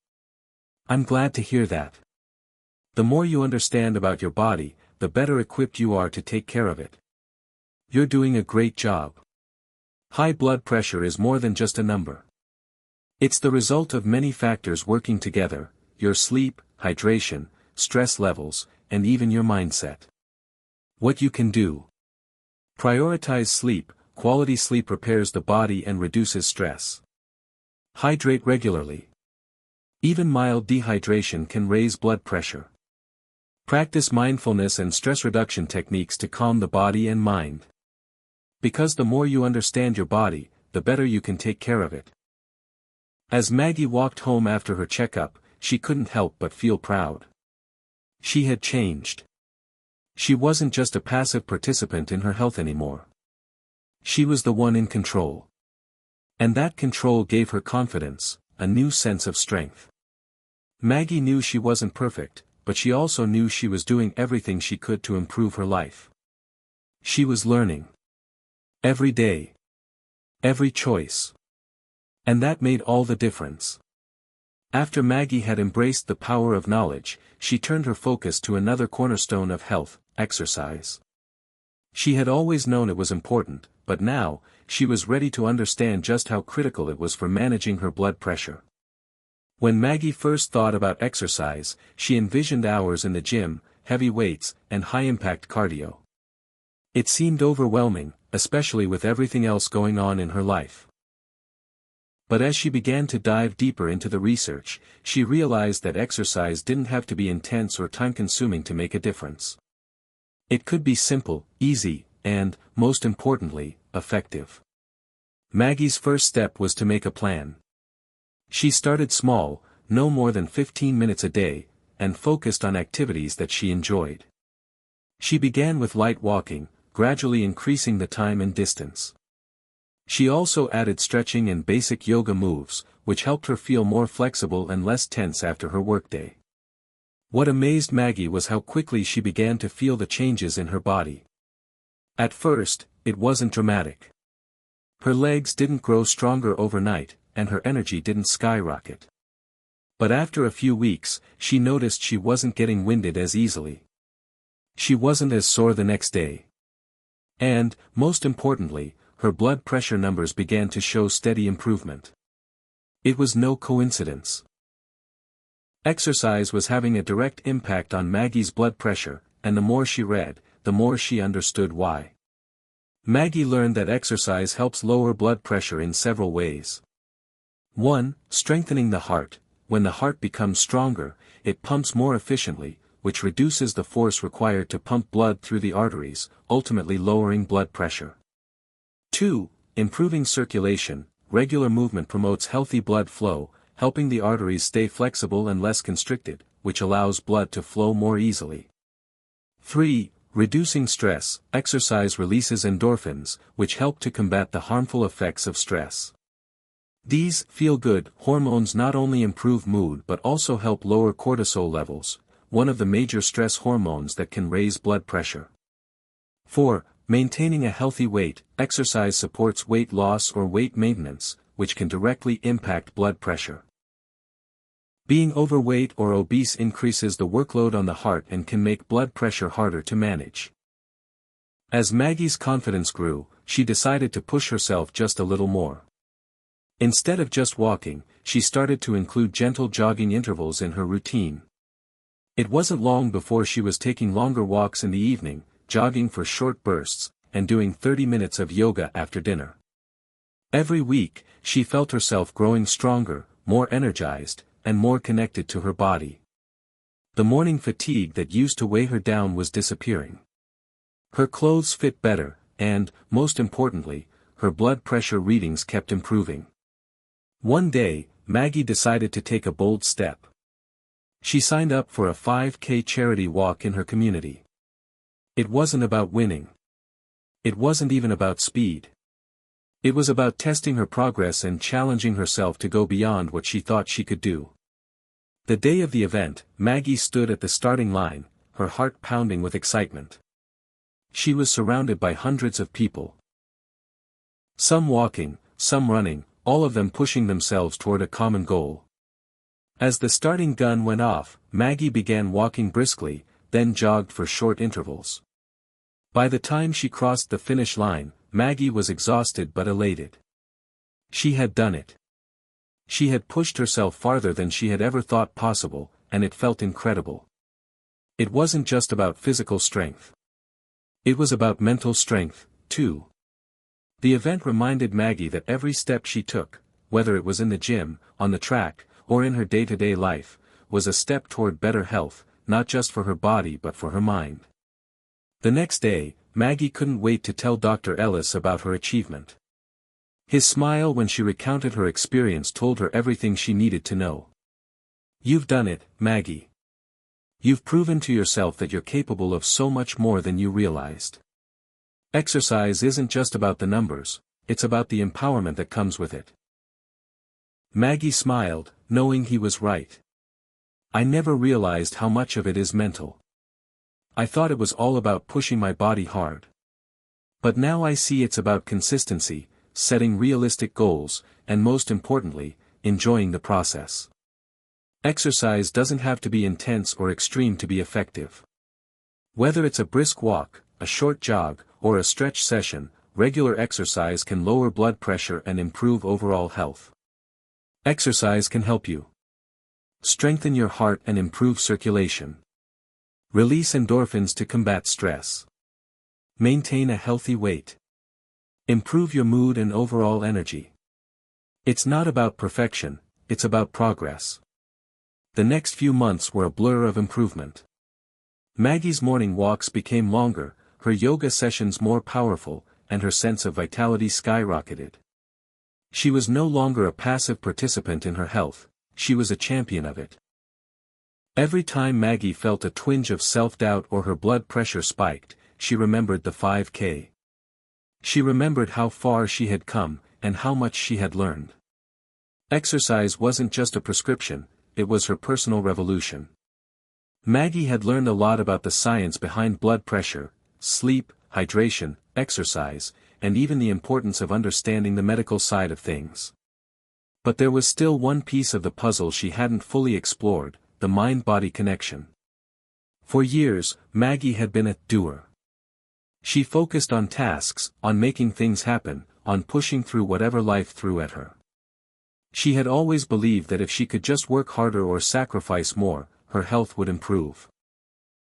I'm glad to hear that. The more you understand about your body, the better equipped you are to take care of it. You're doing a great job. High blood pressure is more than just a number. It's the result of many factors working together: your sleep, hydration, stress levels, and even your mindset. What you can do. Prioritize sleep. Quality sleep repairs the body and reduces stress. Hydrate regularly. Even mild dehydration can raise blood pressure. Practice mindfulness and stress reduction techniques to calm the body and mind. Because the more you understand your body, the better you can take care of it. As Maggie walked home after her checkup, she couldn't help but feel proud. She had changed. She wasn't just a passive participant in her health anymore. She was the one in control. And that control gave her confidence, a new sense of strength. Maggie knew she wasn't perfect, but she also knew she was doing everything she could to improve her life. She was learning. Every day. Every choice. And that made all the difference. After Maggie had embraced the power of knowledge, she turned her focus to another cornerstone of health: exercise. She had always known it was important, but now, she was ready to understand just how critical it was for managing her blood pressure. When Maggie first thought about exercise, she envisioned hours in the gym, heavy weights, and high-impact cardio. It seemed overwhelming, especially with everything else going on in her life. But as she began to dive deeper into the research, she realized that exercise didn't have to be intense or time-consuming to make a difference. It could be simple, easy, and, most importantly, effective. Maggie's first step was to make a plan. She started small, no more than 15 minutes a day, and focused on activities that she enjoyed. She began with light walking, gradually increasing the time and distance. She also added stretching and basic yoga moves, which helped her feel more flexible and less tense after her workday. What amazed Maggie was how quickly she began to feel the changes in her body. At first, it wasn't dramatic. Her legs didn't grow stronger overnight, and her energy didn't skyrocket. But after a few weeks, she noticed she wasn't getting winded as easily. She wasn't as sore the next day. And, most importantly, her blood pressure numbers began to show steady improvement. It was no coincidence. Exercise was having a direct impact on Maggie's blood pressure, and the more she read, the more she understood why. Maggie learned that exercise helps lower blood pressure in several ways. 1. Strengthening the heart. When the heart becomes stronger, it pumps more efficiently, which reduces the force required to pump blood through the arteries, ultimately lowering blood pressure. 2. Improving circulation. Regular movement promotes healthy blood flow, helping the arteries stay flexible and less constricted, which allows blood to flow more easily. 3. Reducing stress. Exercise releases endorphins, which help to combat the harmful effects of stress. These feel-good hormones not only improve mood but also help lower cortisol levels, one of the major stress hormones that can raise blood pressure. 4. Maintaining a healthy weight, exercise supports weight loss or weight maintenance, which can directly impact blood pressure. Being overweight or obese increases the workload on the heart and can make blood pressure harder to manage. As Maggie's confidence grew, she decided to push herself just a little more. Instead of just walking, she started to include gentle jogging intervals in her routine. It wasn't long before she was taking longer walks in the evening, jogging for short bursts, and doing 30 minutes of yoga after dinner. Every week, she felt herself growing stronger, more energized, and more connected to her body. The morning fatigue that used to weigh her down was disappearing. Her clothes fit better, and, most importantly, her blood pressure readings kept improving. One day, Maggie decided to take a bold step. She signed up for a 5K charity walk in her community. It wasn't about winning. It wasn't even about speed. It was about testing her progress and challenging herself to go beyond what she thought she could do. The day of the event, Maggie stood at the starting line, her heart pounding with excitement. She was surrounded by hundreds of people. Some walking, some running, all of them pushing themselves toward a common goal. As the starting gun went off, Maggie began walking briskly, then jogged for short intervals. By the time she crossed the finish line, Maggie was exhausted but elated. She had done it. She had pushed herself farther than she had ever thought possible, and it felt incredible. It wasn't just about physical strength. It was about mental strength, too. The event reminded Maggie that every step she took, whether it was in the gym, on the track, or in her day-to-day life, was a step toward better health, not just for her body but for her mind. The next day, Maggie couldn't wait to tell Dr. Ellis about her achievement. His smile when she recounted her experience told her everything she needed to know. "You've done it, Maggie. You've proven to yourself that you're capable of so much more than you realized. Exercise isn't just about the numbers, it's about the empowerment that comes with it." Maggie smiled, knowing he was right. "I never realized how much of it is mental. I thought it was all about pushing my body hard. But now I see it's about consistency, setting realistic goals, and most importantly, enjoying the process. Exercise doesn't have to be intense or extreme to be effective. Whether it's a brisk walk, a short jog, or a stretch session, regular exercise can lower blood pressure and improve overall health. Exercise can help you strengthen your heart and improve circulation. Release endorphins to combat stress. Maintain a healthy weight. Improve your mood and overall energy. It's not about perfection, it's about progress. The next few months were a blur of improvement. Maggie's morning walks became longer, her yoga sessions more powerful, and her sense of vitality skyrocketed. She was no longer a passive participant in her health, she was a champion of it. Every time Maggie felt a twinge of self-doubt or her blood pressure spiked, she remembered the 5K. She remembered how far she had come, and how much she had learned. Exercise wasn't just a prescription, it was her personal revolution. Maggie had learned a lot about the science behind blood pressure, sleep, hydration, exercise, and even the importance of understanding the medical side of things. But there was still one piece of the puzzle she hadn't fully explored, the mind-body connection. For years, Maggie had been a doer. She focused on tasks, on making things happen, on pushing through whatever life threw at her. She had always believed that if she could just work harder or sacrifice more, her health would improve.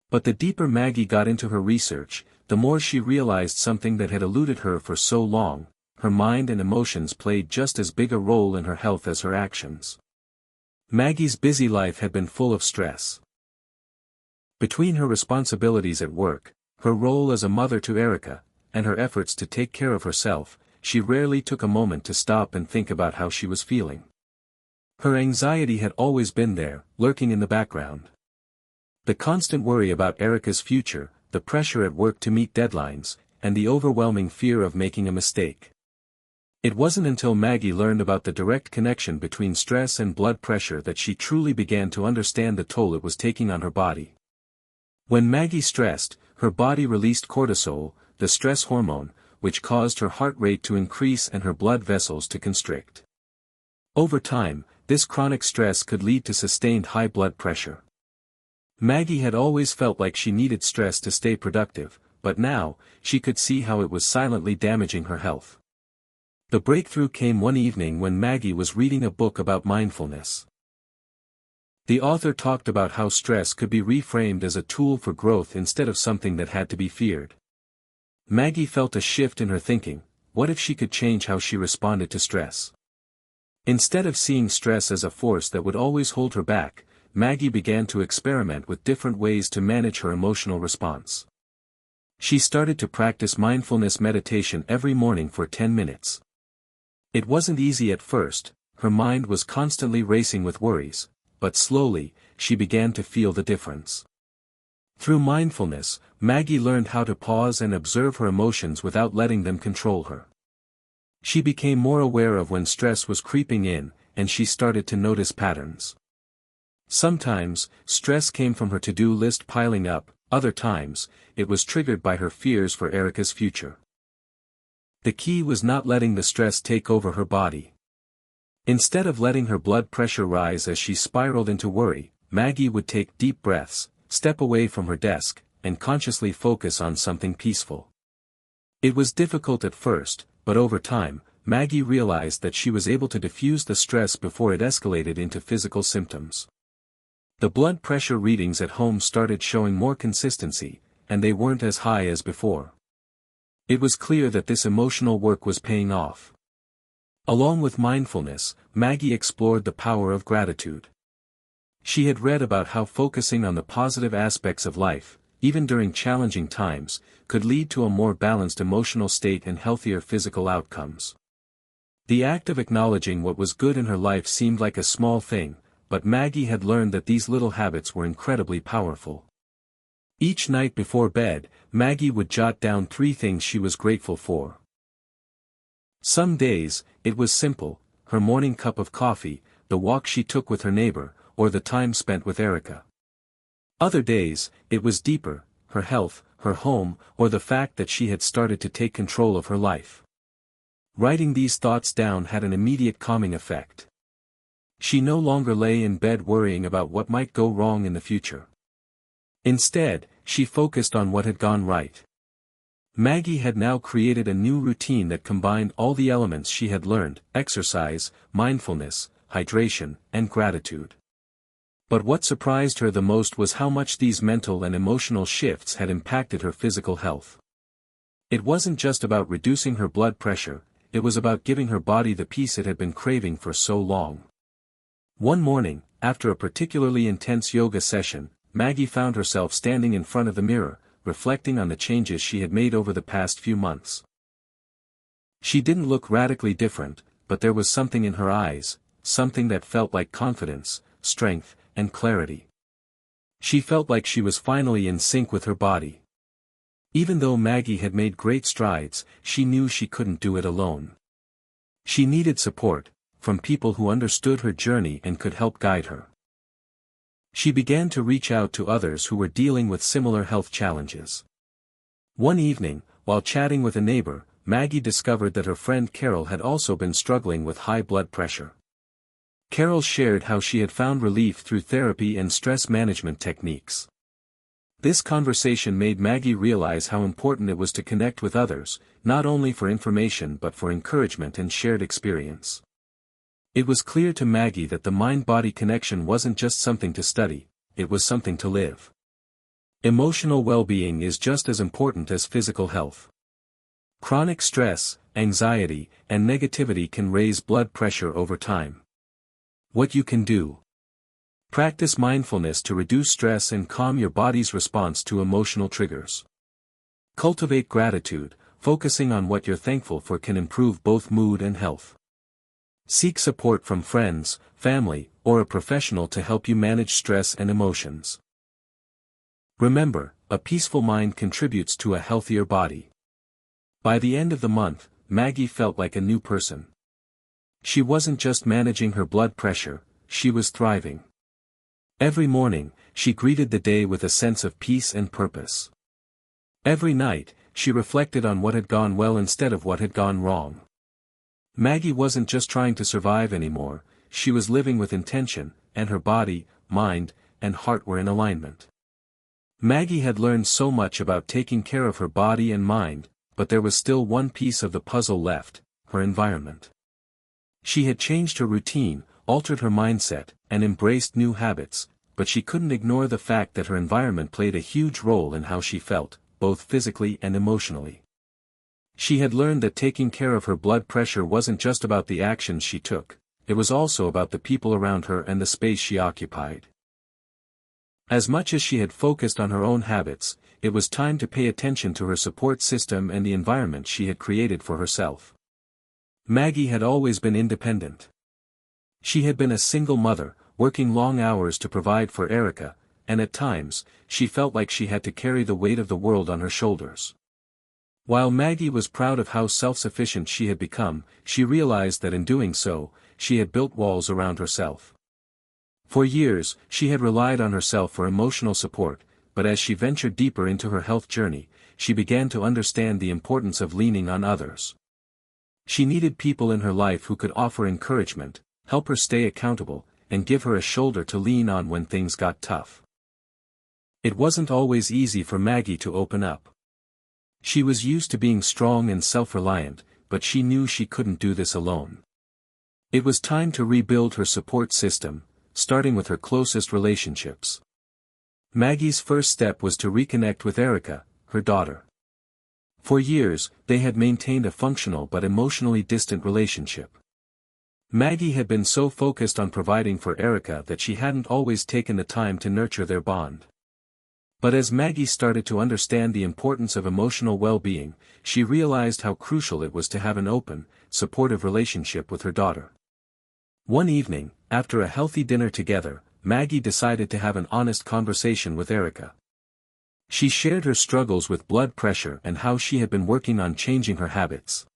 But the deeper Maggie got into her research, the more she realized something that had eluded her for so long: her mind and emotions played just as big a role in her health as her actions. Maggie's busy life had been full of stress. Between her responsibilities at work, her role as a mother to Erica, and her efforts to take care of herself, she rarely took a moment to stop and think about how she was feeling. Her anxiety had always been there, lurking in the background. The constant worry about Erica's future, the pressure at work to meet deadlines, and the overwhelming fear of making a mistake. It wasn't until Maggie learned about the direct connection between stress and blood pressure that she truly began to understand the toll it was taking on her body. When Maggie stressed, her body released cortisol, the stress hormone, which caused her heart rate to increase and her blood vessels to constrict. Over time, this chronic stress could lead to sustained high blood pressure. Maggie had always felt like she needed stress to stay productive, but now, she could see how it was silently damaging her health. The breakthrough came one evening when Maggie was reading a book about mindfulness. The author talked about how stress could be reframed as a tool for growth instead of something that had to be feared. Maggie felt a shift in her thinking. What if she could change how she responded to stress? Instead of seeing stress as a force that would always hold her back, Maggie began to experiment with different ways to manage her emotional response. She started to practice mindfulness meditation every morning for 10 minutes. It wasn't easy at first, her mind was constantly racing with worries, but slowly, she began to feel the difference. Through mindfulness, Maggie learned how to pause and observe her emotions without letting them control her. She became more aware of when stress was creeping in, and she started to notice patterns. Sometimes, stress came from her to-do list piling up, other times, it was triggered by her fears for Erica's future. The key was not letting the stress take over her body. Instead of letting her blood pressure rise as she spiraled into worry, Maggie would take deep breaths, step away from her desk, and consciously focus on something peaceful. It was difficult at first, but over time, Maggie realized that she was able to diffuse the stress before it escalated into physical symptoms. The blood pressure readings at home started showing more consistency, and they weren't as high as before. It was clear that this emotional work was paying off. Along with mindfulness, Maggie explored the power of gratitude. She had read about how focusing on the positive aspects of life, even during challenging times, could lead to a more balanced emotional state and healthier physical outcomes. The act of acknowledging what was good in her life seemed like a small thing, but Maggie had learned that these little habits were incredibly powerful. Each night before bed, Maggie would jot down 3 things she was grateful for. Some days, it was simple, her morning cup of coffee, the walk she took with her neighbor, or the time spent with Erica. Other days, it was deeper, her health, her home, or the fact that she had started to take control of her life. Writing these thoughts down had an immediate calming effect. She no longer lay in bed worrying about what might go wrong in the future. Instead, she focused on what had gone right. Maggie had now created a new routine that combined all the elements she had learned: exercise, mindfulness, hydration, and gratitude. But what surprised her the most was how much these mental and emotional shifts had impacted her physical health. It wasn't just about reducing her blood pressure, it was about giving her body the peace it had been craving for so long. One morning, after a particularly intense yoga session, Maggie found herself standing in front of the mirror, reflecting on the changes she had made over the past few months. She didn't look radically different, but there was something in her eyes, something that felt like confidence, strength, and clarity. She felt like she was finally in sync with her body. Even though Maggie had made great strides, she knew she couldn't do it alone. She needed support, from people who understood her journey and could help guide her. She began to reach out to others who were dealing with similar health challenges. One evening, while chatting with a neighbor, Maggie discovered that her friend Carol had also been struggling with high blood pressure. Carol shared how she had found relief through therapy and stress management techniques. This conversation made Maggie realize how important it was to connect with others, not only for information but for encouragement and shared experience. It was clear to Maggie that the mind-body connection wasn't just something to study, it was something to live. Emotional well-being is just as important as physical health. Chronic stress, anxiety, and negativity can raise blood pressure over time. What you can do: practice mindfulness to reduce stress and calm your body's response to emotional triggers. Cultivate gratitude, focusing on what you're thankful for can improve both mood and health. Seek support from friends, family, or a professional to help you manage stress and emotions. Remember, a peaceful mind contributes to a healthier body. By the end of the month, Maggie felt like a new person. She wasn't just managing her blood pressure, she was thriving. Every morning, she greeted the day with a sense of peace and purpose. Every night, she reflected on what had gone well instead of what had gone wrong. Maggie wasn't just trying to survive anymore, she was living with intention, and her body, mind, and heart were in alignment. Maggie had learned so much about taking care of her body and mind, but there was still one piece of the puzzle left: her environment. She had changed her routine, altered her mindset, and embraced new habits, but she couldn't ignore the fact that her environment played a huge role in how she felt, both physically and emotionally. She had learned that taking care of her blood pressure wasn't just about the actions she took, it was also about the people around her and the space she occupied. As much as she had focused on her own habits, it was time to pay attention to her support system and the environment she had created for herself. Maggie had always been independent. She had been a single mother, working long hours to provide for Erica, and at times, she felt like she had to carry the weight of the world on her shoulders. While Maggie was proud of how self-sufficient she had become, she realized that in doing so, she had built walls around herself. For years, she had relied on herself for emotional support, but as she ventured deeper into her health journey, she began to understand the importance of leaning on others. She needed people in her life who could offer encouragement, help her stay accountable, and give her a shoulder to lean on when things got tough. It wasn't always easy for Maggie to open up. She was used to being strong and self-reliant, but she knew she couldn't do this alone. It was time to rebuild her support system, starting with her closest relationships. Maggie's first step was to reconnect with Erica, her daughter. For years, they had maintained a functional but emotionally distant relationship. Maggie had been so focused on providing for Erica that she hadn't always taken the time to nurture their bond. But as Maggie started to understand the importance of emotional well-being, she realized how crucial it was to have an open, supportive relationship with her daughter. One evening, after a healthy dinner together, Maggie decided to have an honest conversation with Erica. She shared her struggles with blood pressure and how she had been working on changing her habits.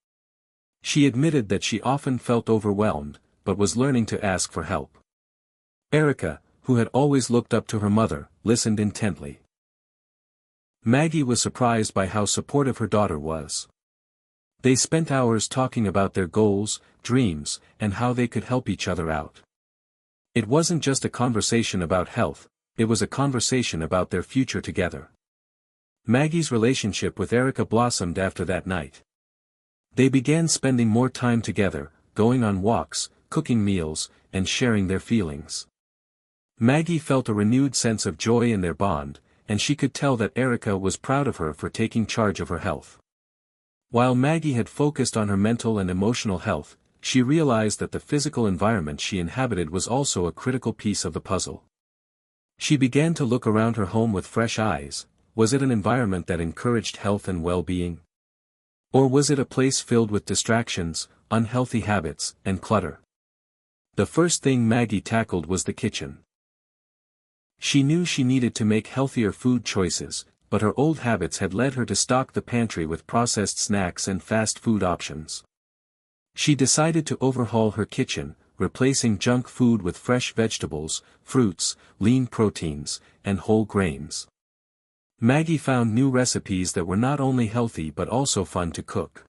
She admitted that she often felt overwhelmed, but was learning to ask for help. Erica, who had always looked up to her mother, listened intently. Maggie was surprised by how supportive her daughter was. They spent hours talking about their goals, dreams, and how they could help each other out. It wasn't just a conversation about health, it was a conversation about their future together. Maggie's relationship with Erica blossomed after that night. They began spending more time together, going on walks, cooking meals, and sharing their feelings. Maggie felt a renewed sense of joy in their bond, and she could tell that Erica was proud of her for taking charge of her health. While Maggie had focused on her mental and emotional health, she realized that the physical environment she inhabited was also a critical piece of the puzzle. She began to look around her home with fresh eyes. Was it an environment that encouraged health and well-being? Or was it a place filled with distractions, unhealthy habits, and clutter? The first thing Maggie tackled was the kitchen. She knew she needed to make healthier food choices, but her old habits had led her to stock the pantry with processed snacks and fast food options. She decided to overhaul her kitchen, replacing junk food with fresh vegetables, fruits, lean proteins, and whole grains. Maggie found new recipes that were not only healthy but also fun to cook.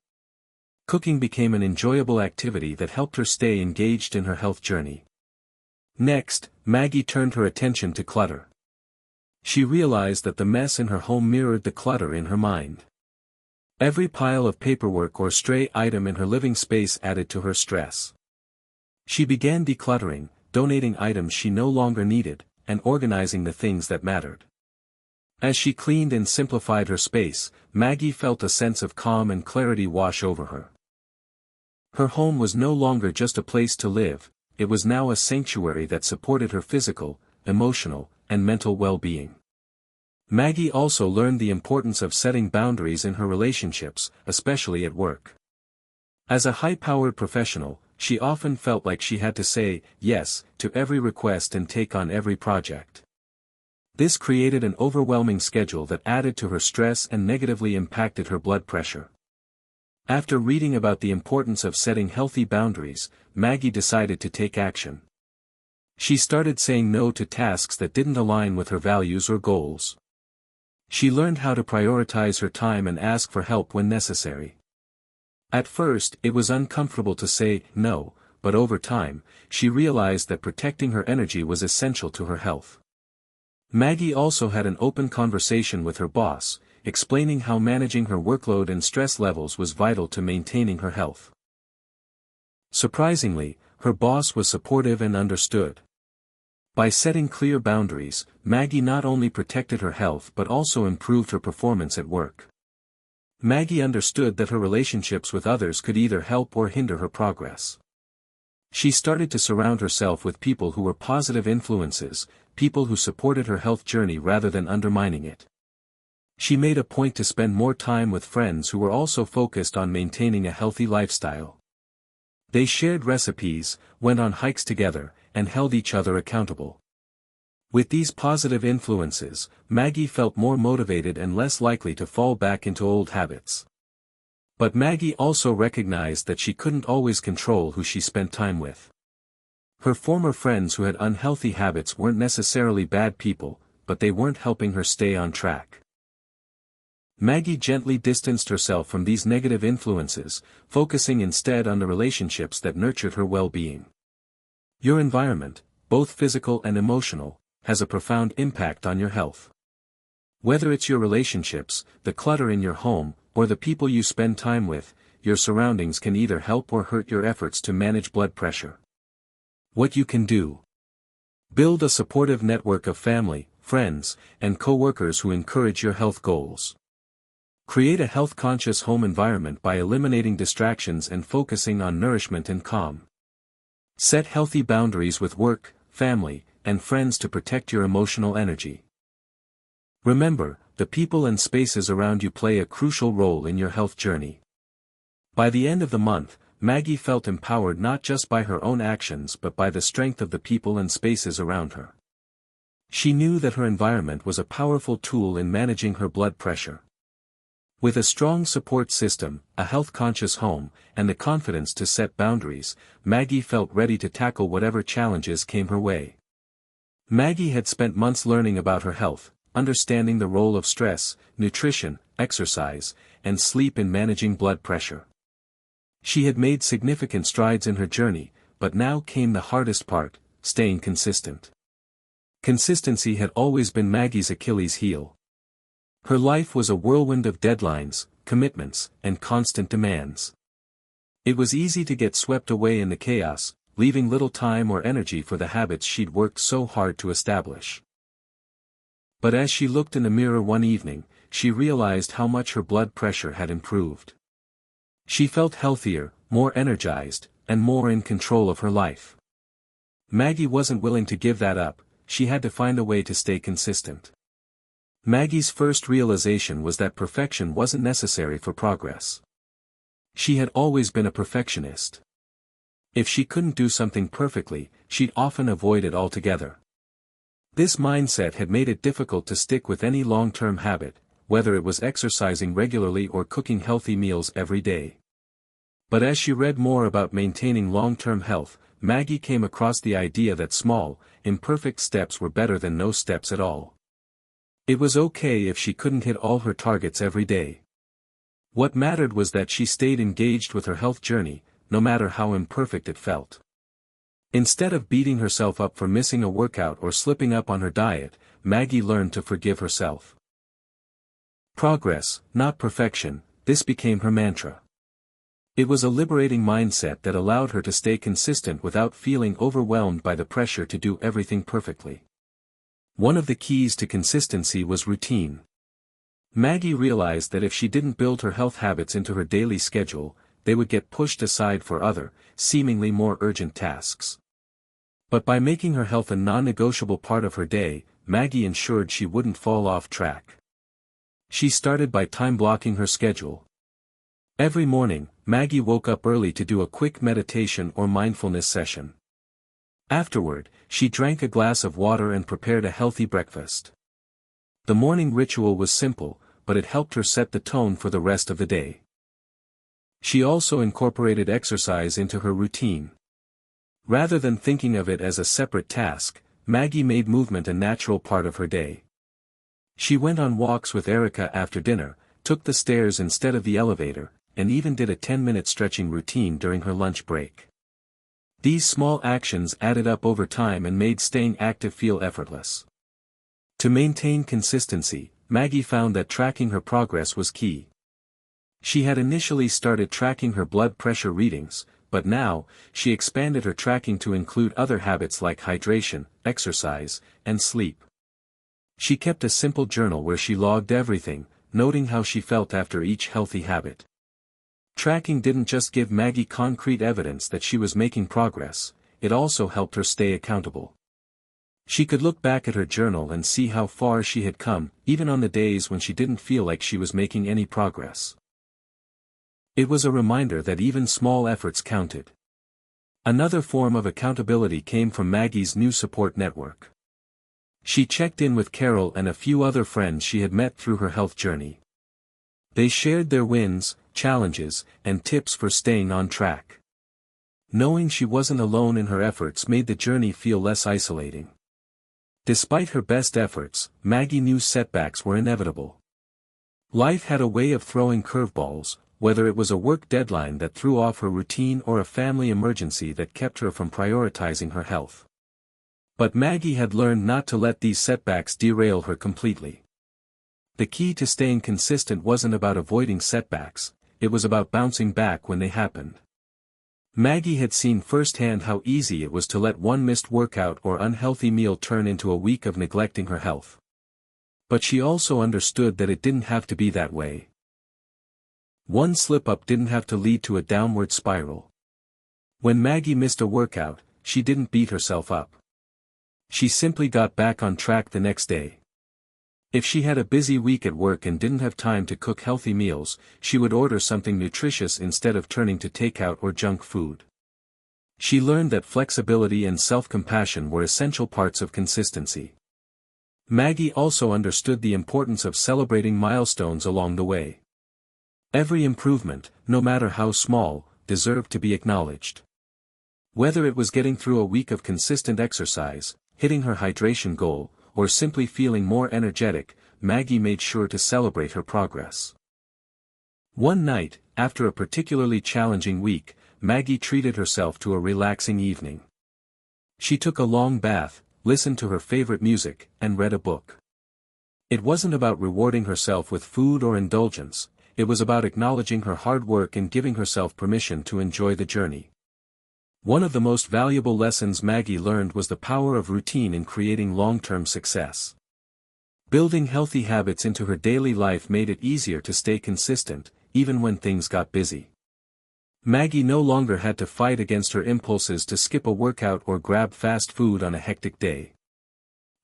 Cooking became an enjoyable activity that helped her stay engaged in her health journey. Next, Maggie turned her attention to clutter. She realized that the mess in her home mirrored the clutter in her mind. Every pile of paperwork or stray item in her living space added to her stress. She began decluttering, donating items she no longer needed, and organizing the things that mattered. As she cleaned and simplified her space, Maggie felt a sense of calm and clarity wash over her. Her home was no longer just a place to live, it was now a sanctuary that supported her physical, emotional, and mental well-being. Maggie also learned the importance of setting boundaries in her relationships, especially at work. As a high-powered professional, she often felt like she had to say yes to every request and take on every project. This created an overwhelming schedule that added to her stress and negatively impacted her blood pressure. After reading about the importance of setting healthy boundaries, Maggie decided to take action. She started saying no to tasks that didn't align with her values or goals. She learned how to prioritize her time and ask for help when necessary. At first, it was uncomfortable to say no, but over time, she realized that protecting her energy was essential to her health. Maggie also had an open conversation with her boss, explaining how managing her workload and stress levels was vital to maintaining her health. Surprisingly, her boss was supportive and understood. By setting clear boundaries, Maggie not only protected her health but also improved her performance at work. Maggie understood that her relationships with others could either help or hinder her progress. She started to surround herself with people who were positive influences, people who supported her health journey rather than undermining it. She made a point to spend more time with friends who were also focused on maintaining a healthy lifestyle. They shared recipes, went on hikes together, and held each other accountable. With these positive influences, Maggie felt more motivated and less likely to fall back into old habits. But Maggie also recognized that she couldn't always control who she spent time with. Her former friends who had unhealthy habits weren't necessarily bad people, but they weren't helping her stay on track. Maggie gently distanced herself from these negative influences, focusing instead on the relationships that nurtured her well-being. Your environment, both physical and emotional, has a profound impact on your health. Whether it's your relationships, the clutter in your home, or the people you spend time with, your surroundings can either help or hurt your efforts to manage blood pressure. What you can do: build a supportive network of family, friends, and co-workers who encourage your health goals. Create a health-conscious home environment by eliminating distractions and focusing on nourishment and calm. Set healthy boundaries with work, family, and friends to protect your emotional energy. Remember, the people and spaces around you play a crucial role in your health journey. By the end of the month, Maggie felt empowered not just by her own actions but by the strength of the people and spaces around her. She knew that her environment was a powerful tool in managing her blood pressure. With a strong support system, a health-conscious home, and the confidence to set boundaries, Maggie felt ready to tackle whatever challenges came her way. Maggie had spent months learning about her health, understanding the role of stress, nutrition, exercise, and sleep in managing blood pressure. She had made significant strides in her journey, but now came the hardest part: staying consistent. Consistency had always been Maggie's Achilles heel. Her life was a whirlwind of deadlines, commitments, and constant demands. It was easy to get swept away in the chaos, leaving little time or energy for the habits she'd worked so hard to establish. But as she looked in the mirror one evening, she realized how much her blood pressure had improved. She felt healthier, more energized, and more in control of her life. Maggie wasn't willing to give that up. She had to find a way to stay consistent. Maggie's first realization was that perfection wasn't necessary for progress. She had always been a perfectionist. If she couldn't do something perfectly, she'd often avoid it altogether. This mindset had made it difficult to stick with any long-term habit, whether it was exercising regularly or cooking healthy meals every day. But as she read more about maintaining long-term health, Maggie came across the idea that small, imperfect steps were better than no steps at all. It was okay if she couldn't hit all her targets every day. What mattered was that she stayed engaged with her health journey, no matter how imperfect it felt. Instead of beating herself up for missing a workout or slipping up on her diet, Maggie learned to forgive herself. Progress, not perfection, this became her mantra. It was a liberating mindset that allowed her to stay consistent without feeling overwhelmed by the pressure to do everything perfectly. One of the keys to consistency was routine. Maggie realized that if she didn't build her health habits into her daily schedule, they would get pushed aside for other, seemingly more urgent tasks. But by making her health a non-negotiable part of her day, Maggie ensured she wouldn't fall off track. She started by time-blocking her schedule. Every morning, Maggie woke up early to do a quick meditation or mindfulness session. Afterward, she drank a glass of water and prepared a healthy breakfast. The morning ritual was simple, but it helped her set the tone for the rest of the day. She also incorporated exercise into her routine. Rather than thinking of it as a separate task, Maggie made movement a natural part of her day. She went on walks with Erica after dinner, took the stairs instead of the elevator, and even did a 10-minute stretching routine during her lunch break. These small actions added up over time and made staying active feel effortless. To maintain consistency, Maggie found that tracking her progress was key. She had initially started tracking her blood pressure readings, but now, she expanded her tracking to include other habits like hydration, exercise, and sleep. She kept a simple journal where she logged everything, noting how she felt after each healthy habit. Tracking didn't just give Maggie concrete evidence that she was making progress, it also helped her stay accountable. She could look back at her journal and see how far she had come, even on the days when she didn't feel like she was making any progress. It was a reminder that even small efforts counted. Another form of accountability came from Maggie's new support network. She checked in with Carol and a few other friends she had met through her health journey. They shared their wins, challenges, and tips for staying on track. Knowing she wasn't alone in her efforts made the journey feel less isolating. Despite her best efforts, Maggie knew setbacks were inevitable. Life had a way of throwing curveballs, whether it was a work deadline that threw off her routine or a family emergency that kept her from prioritizing her health. But Maggie had learned not to let these setbacks derail her completely. The key to staying consistent wasn't about avoiding setbacks, it was about bouncing back when they happened. Maggie had seen firsthand how easy it was to let one missed workout or unhealthy meal turn into a week of neglecting her health. But she also understood that it didn't have to be that way. One slip-up didn't have to lead to a downward spiral. When Maggie missed a workout, she didn't beat herself up. She simply got back on track the next day. If she had a busy week at work and didn't have time to cook healthy meals, she would order something nutritious instead of turning to takeout or junk food. She learned that flexibility and self-compassion were essential parts of consistency. Maggie also understood the importance of celebrating milestones along the way. Every improvement, no matter how small, deserved to be acknowledged. Whether it was getting through a week of consistent exercise, hitting her hydration goal, or simply feeling more energetic, Maggie made sure to celebrate her progress. One night, after a particularly challenging week, Maggie treated herself to a relaxing evening. She took a long bath, listened to her favorite music, and read a book. It wasn't about rewarding herself with food or indulgence, it was about acknowledging her hard work and giving herself permission to enjoy the journey. One of the most valuable lessons Maggie learned was the power of routine in creating long-term success. Building healthy habits into her daily life made it easier to stay consistent, even when things got busy. Maggie no longer had to fight against her impulses to skip a workout or grab fast food on a hectic day.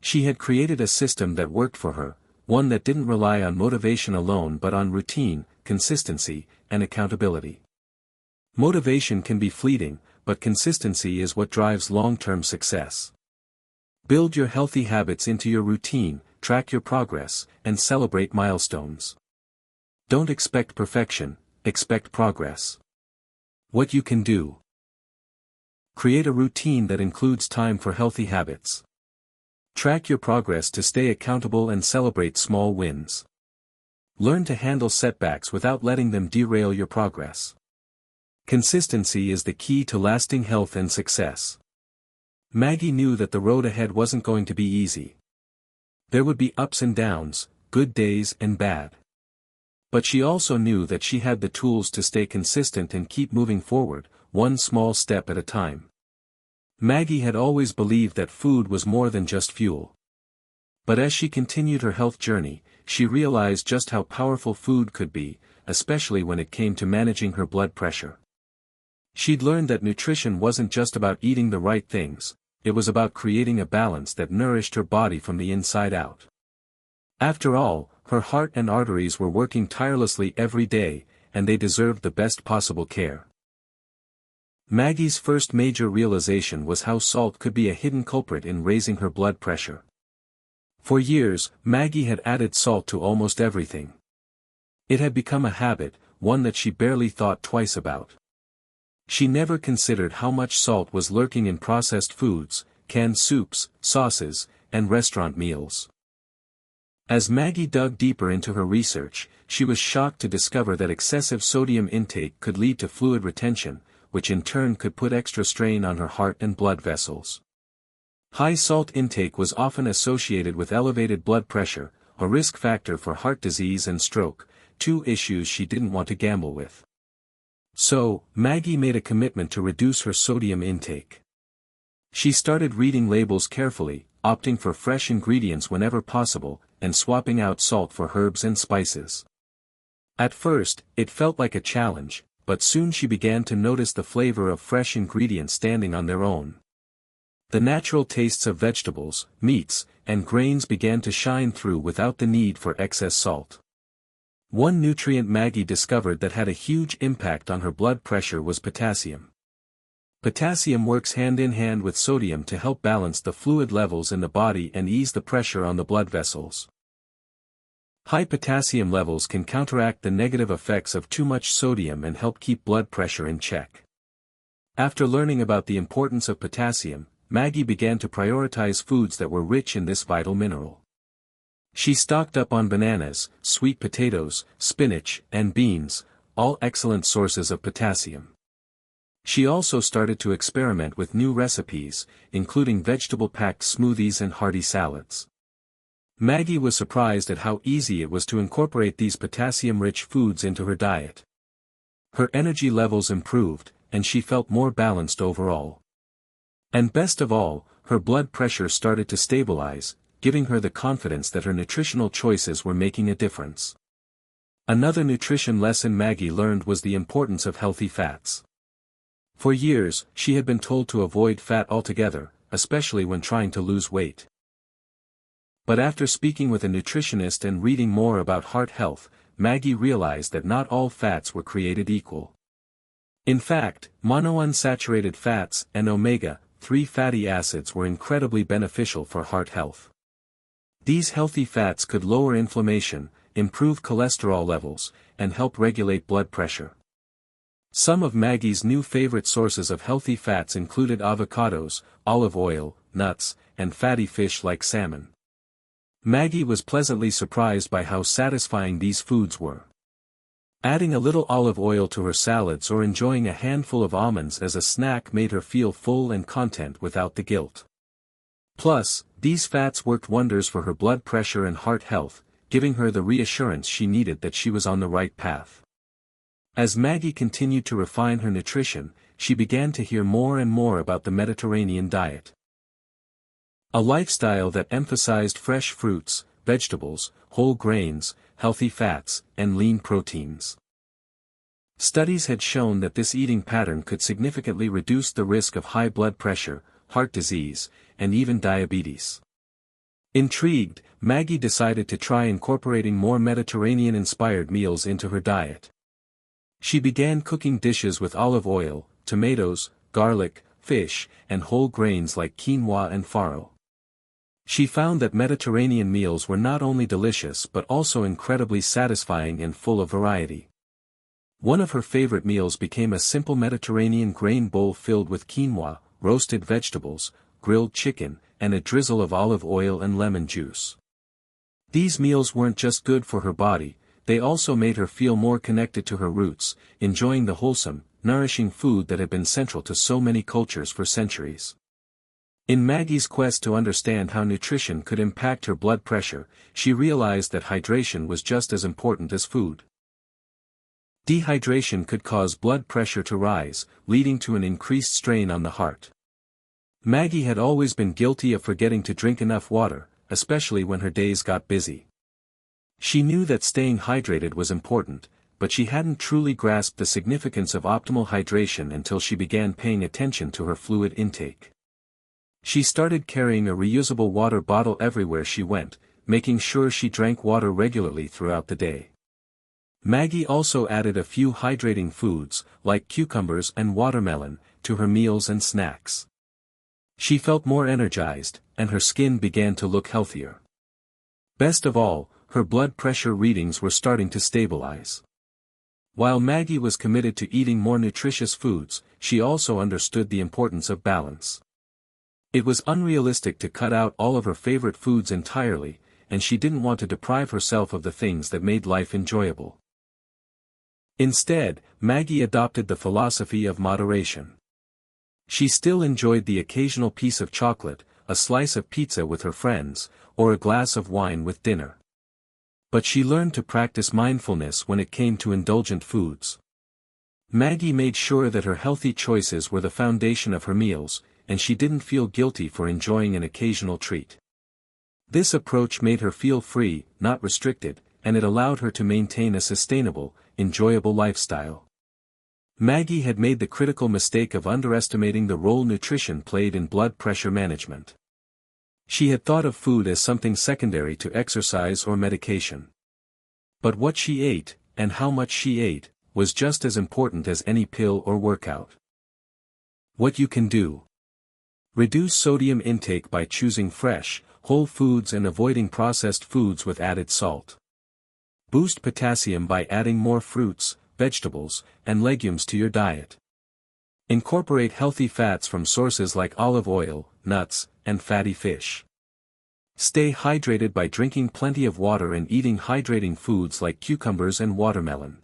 She had created a system that worked for her, one that didn't rely on motivation alone but on routine, consistency, and accountability. Motivation can be fleeting, but consistency is what drives long-term success. Build your healthy habits into your routine, track your progress, and celebrate milestones. Don't expect perfection, expect progress. What you can do. Create a routine that includes time for healthy habits. Track your progress to stay accountable and celebrate small wins. Learn to handle setbacks without letting them derail your progress. Consistency is the key to lasting health and success. Maggie knew that the road ahead wasn't going to be easy. There would be ups and downs, good days and bad. But she also knew that she had the tools to stay consistent and keep moving forward, one small step at a time. Maggie had always believed that food was more than just fuel. But as she continued her health journey, she realized just how powerful food could be, especially when it came to managing her blood pressure. She'd learned that nutrition wasn't just about eating the right things, it was about creating a balance that nourished her body from the inside out. After all, her heart and arteries were working tirelessly every day, and they deserved the best possible care. Maggie's first major realization was how salt could be a hidden culprit in raising her blood pressure. For years, Maggie had added salt to almost everything. It had become a habit, one that she barely thought twice about. She never considered how much salt was lurking in processed foods, canned soups, sauces, and restaurant meals. As Maggie dug deeper into her research, she was shocked to discover that excessive sodium intake could lead to fluid retention, which in turn could put extra strain on her heart and blood vessels. High salt intake was often associated with elevated blood pressure, a risk factor for heart disease and stroke, two issues she didn't want to gamble with. So, Maggie made a commitment to reduce her sodium intake. She started reading labels carefully, opting for fresh ingredients whenever possible, and swapping out salt for herbs and spices. At first, it felt like a challenge, but soon she began to notice the flavor of fresh ingredients standing on their own. The natural tastes of vegetables, meats, and grains began to shine through without the need for excess salt. One nutrient Maggie discovered that had a huge impact on her blood pressure was potassium. Potassium works hand in hand with sodium to help balance the fluid levels in the body and ease the pressure on the blood vessels. High potassium levels can counteract the negative effects of too much sodium and help keep blood pressure in check. After learning about the importance of potassium, Maggie began to prioritize foods that were rich in this vital mineral. She stocked up on bananas, sweet potatoes, spinach, and beans, all excellent sources of potassium. She also started to experiment with new recipes, including vegetable-packed smoothies and hearty salads. Maggie was surprised at how easy it was to incorporate these potassium-rich foods into her diet. Her energy levels improved, and she felt more balanced overall. And best of all, her blood pressure started to stabilize, giving her the confidence that her nutritional choices were making a difference. Another nutrition lesson Maggie learned was the importance of healthy fats. For years, she had been told to avoid fat altogether, especially when trying to lose weight. But after speaking with a nutritionist and reading more about heart health, Maggie realized that not all fats were created equal. In fact, monounsaturated fats and omega-3 fatty acids were incredibly beneficial for heart health. These healthy fats could lower inflammation, improve cholesterol levels, and help regulate blood pressure. Some of Maggie's new favorite sources of healthy fats included avocados, olive oil, nuts, and fatty fish like salmon. Maggie was pleasantly surprised by how satisfying these foods were. Adding a little olive oil to her salads or enjoying a handful of almonds as a snack made her feel full and content without the guilt. Plus, these fats worked wonders for her blood pressure and heart health, giving her the reassurance she needed that she was on the right path. As Maggie continued to refine her nutrition, she began to hear more and more about the Mediterranean diet. A lifestyle that emphasized fresh fruits, vegetables, whole grains, healthy fats, and lean proteins. Studies had shown that this eating pattern could significantly reduce the risk of high blood pressure, heart disease, and even diabetes. Intrigued, Maggie decided to try incorporating more Mediterranean-inspired meals into her diet. She began cooking dishes with olive oil, tomatoes, garlic, fish, and whole grains like quinoa and farro. She found that Mediterranean meals were not only delicious but also incredibly satisfying and full of variety. One of her favorite meals became a simple Mediterranean grain bowl filled with quinoa, roasted vegetables, grilled chicken, and a drizzle of olive oil and lemon juice. These meals weren't just good for her body, they also made her feel more connected to her roots, enjoying the wholesome, nourishing food that had been central to so many cultures for centuries. In Maggie's quest to understand how nutrition could impact her blood pressure, she realized that hydration was just as important as food. Dehydration could cause blood pressure to rise, leading to an increased strain on the heart. Maggie had always been guilty of forgetting to drink enough water, especially when her days got busy. She knew that staying hydrated was important, but she hadn't truly grasped the significance of optimal hydration until she began paying attention to her fluid intake. She started carrying a reusable water bottle everywhere she went, making sure she drank water regularly throughout the day. Maggie also added a few hydrating foods, like cucumbers and watermelon, to her meals and snacks. She felt more energized, and her skin began to look healthier. Best of all, her blood pressure readings were starting to stabilize. While Maggie was committed to eating more nutritious foods, she also understood the importance of balance. It was unrealistic to cut out all of her favorite foods entirely, and she didn't want to deprive herself of the things that made life enjoyable. Instead, Maggie adopted the philosophy of moderation. She still enjoyed the occasional piece of chocolate, a slice of pizza with her friends, or a glass of wine with dinner. But she learned to practice mindfulness when it came to indulgent foods. Maggie made sure that her healthy choices were the foundation of her meals, and she didn't feel guilty for enjoying an occasional treat. This approach made her feel free, not restricted, and it allowed her to maintain a sustainable, enjoyable lifestyle. Maggie had made the critical mistake of underestimating the role nutrition played in blood pressure management. She had thought of food as something secondary to exercise or medication. But what she ate, and how much she ate, was just as important as any pill or workout. What you can do. Reduce sodium intake by choosing fresh, whole foods and avoiding processed foods with added salt. Boost potassium by adding more fruits, vegetables, and legumes to your diet. Incorporate healthy fats from sources like olive oil, nuts, and fatty fish. Stay hydrated by drinking plenty of water and eating hydrating foods like cucumbers and watermelon.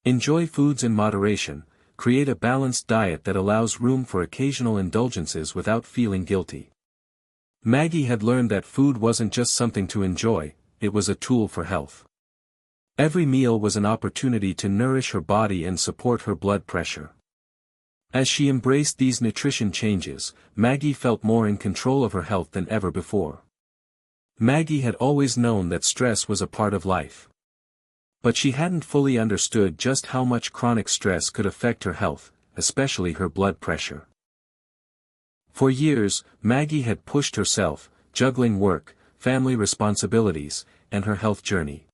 Enjoy foods in moderation, create a balanced diet that allows room for occasional indulgences without feeling guilty. Maggie had learned that food wasn't just something to enjoy, it was a tool for health. Every meal was an opportunity to nourish her body and support her blood pressure. As she embraced these nutrition changes, Maggie felt more in control of her health than ever before. Maggie had always known that stress was a part of life. But she hadn't fully understood just how much chronic stress could affect her health, especially her blood pressure. For years, Maggie had pushed herself, juggling work, family responsibilities, and her health journey.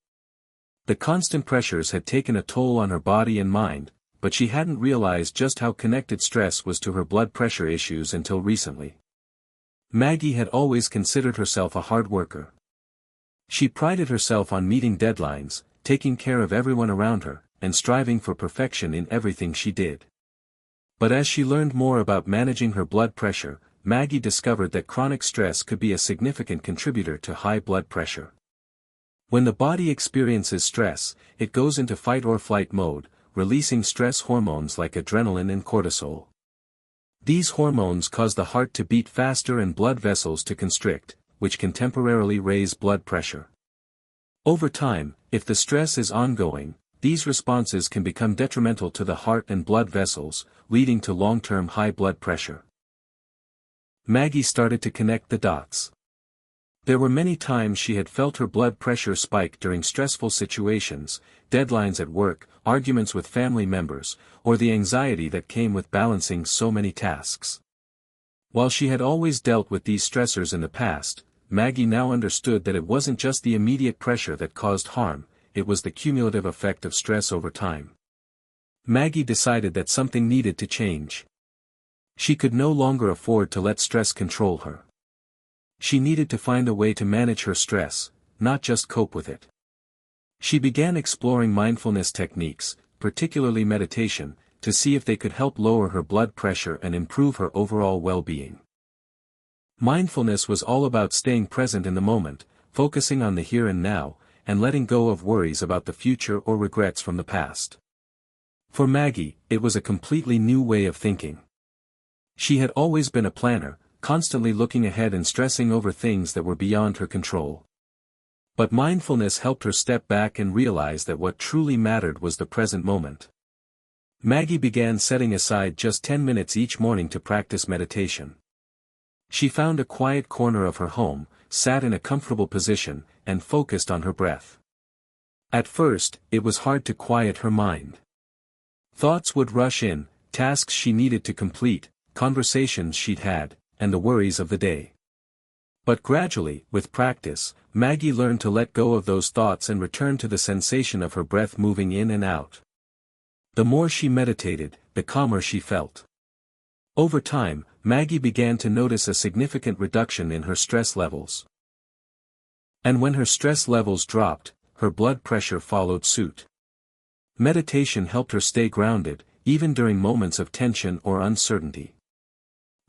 The constant pressures had taken a toll on her body and mind, but she hadn't realized just how connected stress was to her blood pressure issues until recently. Maggie had always considered herself a hard worker. She prided herself on meeting deadlines, taking care of everyone around her, and striving for perfection in everything she did. But as she learned more about managing her blood pressure, Maggie discovered that chronic stress could be a significant contributor to high blood pressure. When the body experiences stress, it goes into fight or flight mode, releasing stress hormones like adrenaline and cortisol. These hormones cause the heart to beat faster and blood vessels to constrict, which can temporarily raise blood pressure. Over time, if the stress is ongoing, these responses can become detrimental to the heart and blood vessels, leading to long-term high blood pressure. Maggie started to connect the dots. There were many times she had felt her blood pressure spike during stressful situations, deadlines at work, arguments with family members, or the anxiety that came with balancing so many tasks. While she had always dealt with these stressors in the past, Maggie now understood that it wasn't just the immediate pressure that caused harm, it was the cumulative effect of stress over time. Maggie decided that something needed to change. She could no longer afford to let stress control her. She needed to find a way to manage her stress, not just cope with it. She began exploring mindfulness techniques, particularly meditation, to see if they could help lower her blood pressure and improve her overall well-being. Mindfulness was all about staying present in the moment, focusing on the here and now, and letting go of worries about the future or regrets from the past. For Maggie, it was a completely new way of thinking. She had always been a planner, constantly looking ahead and stressing over things that were beyond her control. But mindfulness helped her step back and realize that what truly mattered was the present moment. Maggie began setting aside just 10 minutes each morning to practice meditation. She found a quiet corner of her home, sat in a comfortable position, and focused on her breath. At first, it was hard to quiet her mind. Thoughts would rush in, tasks she needed to complete, conversations she'd had, and the worries of the day. But gradually, with practice, Maggie learned to let go of those thoughts and return to the sensation of her breath moving in and out. The more she meditated, the calmer she felt. Over time, Maggie began to notice a significant reduction in her stress levels. And when her stress levels dropped, her blood pressure followed suit. Meditation helped her stay grounded, even during moments of tension or uncertainty.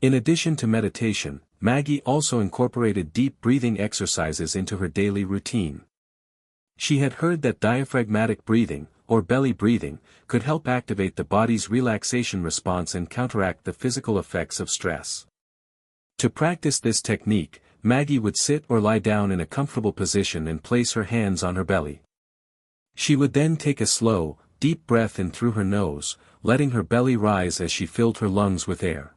In addition to meditation, Maggie also incorporated deep breathing exercises into her daily routine. She had heard that diaphragmatic breathing, or belly breathing, could help activate the body's relaxation response and counteract the physical effects of stress. To practice this technique, Maggie would sit or lie down in a comfortable position and place her hands on her belly. She would then take a slow, deep breath in through her nose, letting her belly rise as she filled her lungs with air.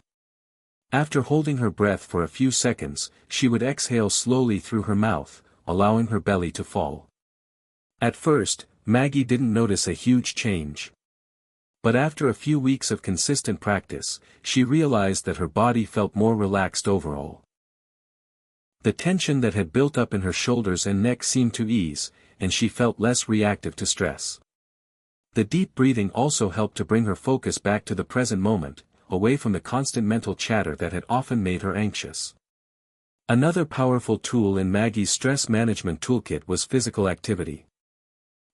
After holding her breath for a few seconds, she would exhale slowly through her mouth, allowing her belly to fall. At first, Maggie didn't notice a huge change. But after a few weeks of consistent practice, she realized that her body felt more relaxed overall. The tension that had built up in her shoulders and neck seemed to ease, and she felt less reactive to stress. The deep breathing also helped to bring her focus back to the present moment, away from the constant mental chatter that had often made her anxious. Another powerful tool in Maggie's stress management toolkit was physical activity.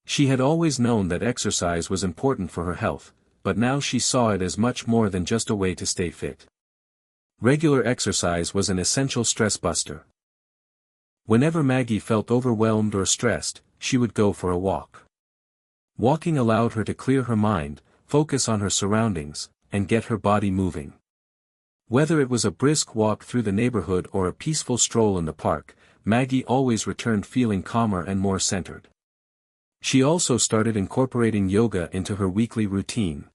She had always known that exercise was important for her health, but now she saw it as much more than just a way to stay fit. Regular exercise was an essential stress buster. Whenever Maggie felt overwhelmed or stressed, she would go for a walk. Walking allowed her to clear her mind, focus on her surroundings, and get her body moving. Whether it was a brisk walk through the neighborhood or a peaceful stroll in the park, Maggie always returned feeling calmer and more centered. She also started incorporating yoga into her weekly routine.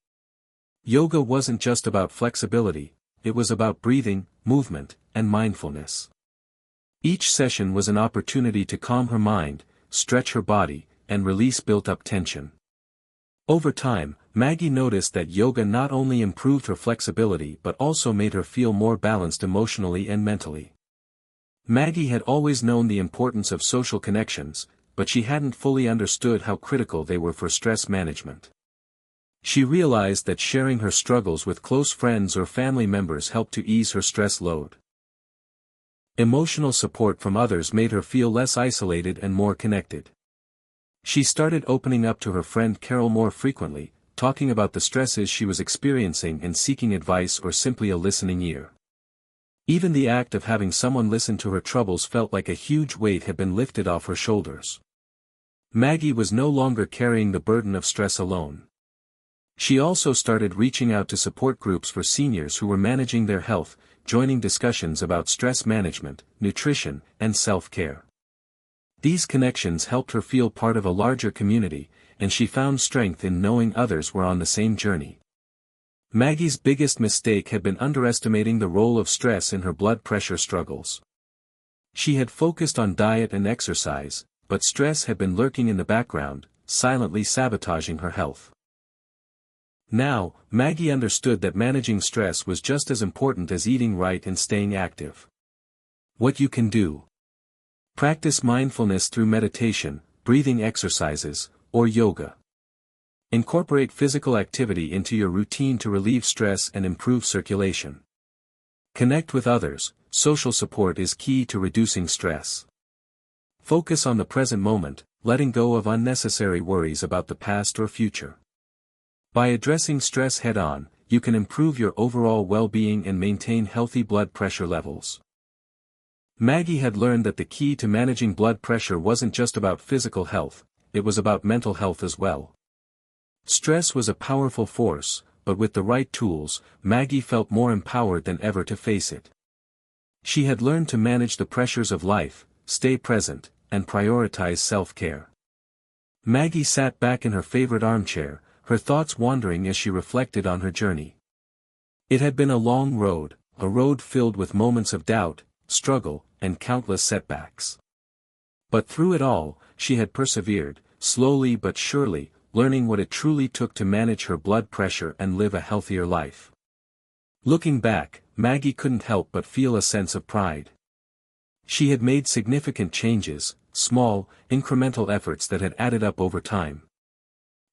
Yoga wasn't just about flexibility, it was about breathing, movement, and mindfulness. Each session was an opportunity to calm her mind, stretch her body, and release built-up tension. Over time, Maggie noticed that yoga not only improved her flexibility but also made her feel more balanced emotionally and mentally. Maggie had always known the importance of social connections, but she hadn't fully understood how critical they were for stress management. She realized that sharing her struggles with close friends or family members helped to ease her stress load. Emotional support from others made her feel less isolated and more connected. She started opening up to her friend Carol more frequently, talking about the stresses she was experiencing and seeking advice or simply a listening ear. Even the act of having someone listen to her troubles felt like a huge weight had been lifted off her shoulders. Maggie was no longer carrying the burden of stress alone. She also started reaching out to support groups for seniors who were managing their health, joining discussions about stress management, nutrition, and self-care. These connections helped her feel part of a larger community, and she found strength in knowing others were on the same journey. Maggie's biggest mistake had been underestimating the role of stress in her blood pressure struggles. She had focused on diet and exercise, but stress had been lurking in the background, silently sabotaging her health. Now, Maggie understood that managing stress was just as important as eating right and staying active. What you can do. Practice mindfulness through meditation, breathing exercises, or yoga. Incorporate physical activity into your routine to relieve stress and improve circulation. Connect with others. Social support is key to reducing stress. Focus on the present moment, letting go of unnecessary worries about the past or future. By addressing stress head-on, you can improve your overall well-being and maintain healthy blood pressure levels. Maggie had learned that the key to managing blood pressure wasn't just about physical health, it was about mental health as well. Stress was a powerful force, but with the right tools, Maggie felt more empowered than ever to face it. She had learned to manage the pressures of life, stay present, and prioritize self-care. Maggie sat back in her favorite armchair, her thoughts wandering as she reflected on her journey. It had been a long road, a road filled with moments of doubt, struggle, and countless setbacks. But through it all, she had persevered, slowly but surely, learning what it truly took to manage her blood pressure and live a healthier life. Looking back, Maggie couldn't help but feel a sense of pride. She had made significant changes, small, incremental efforts that had added up over time.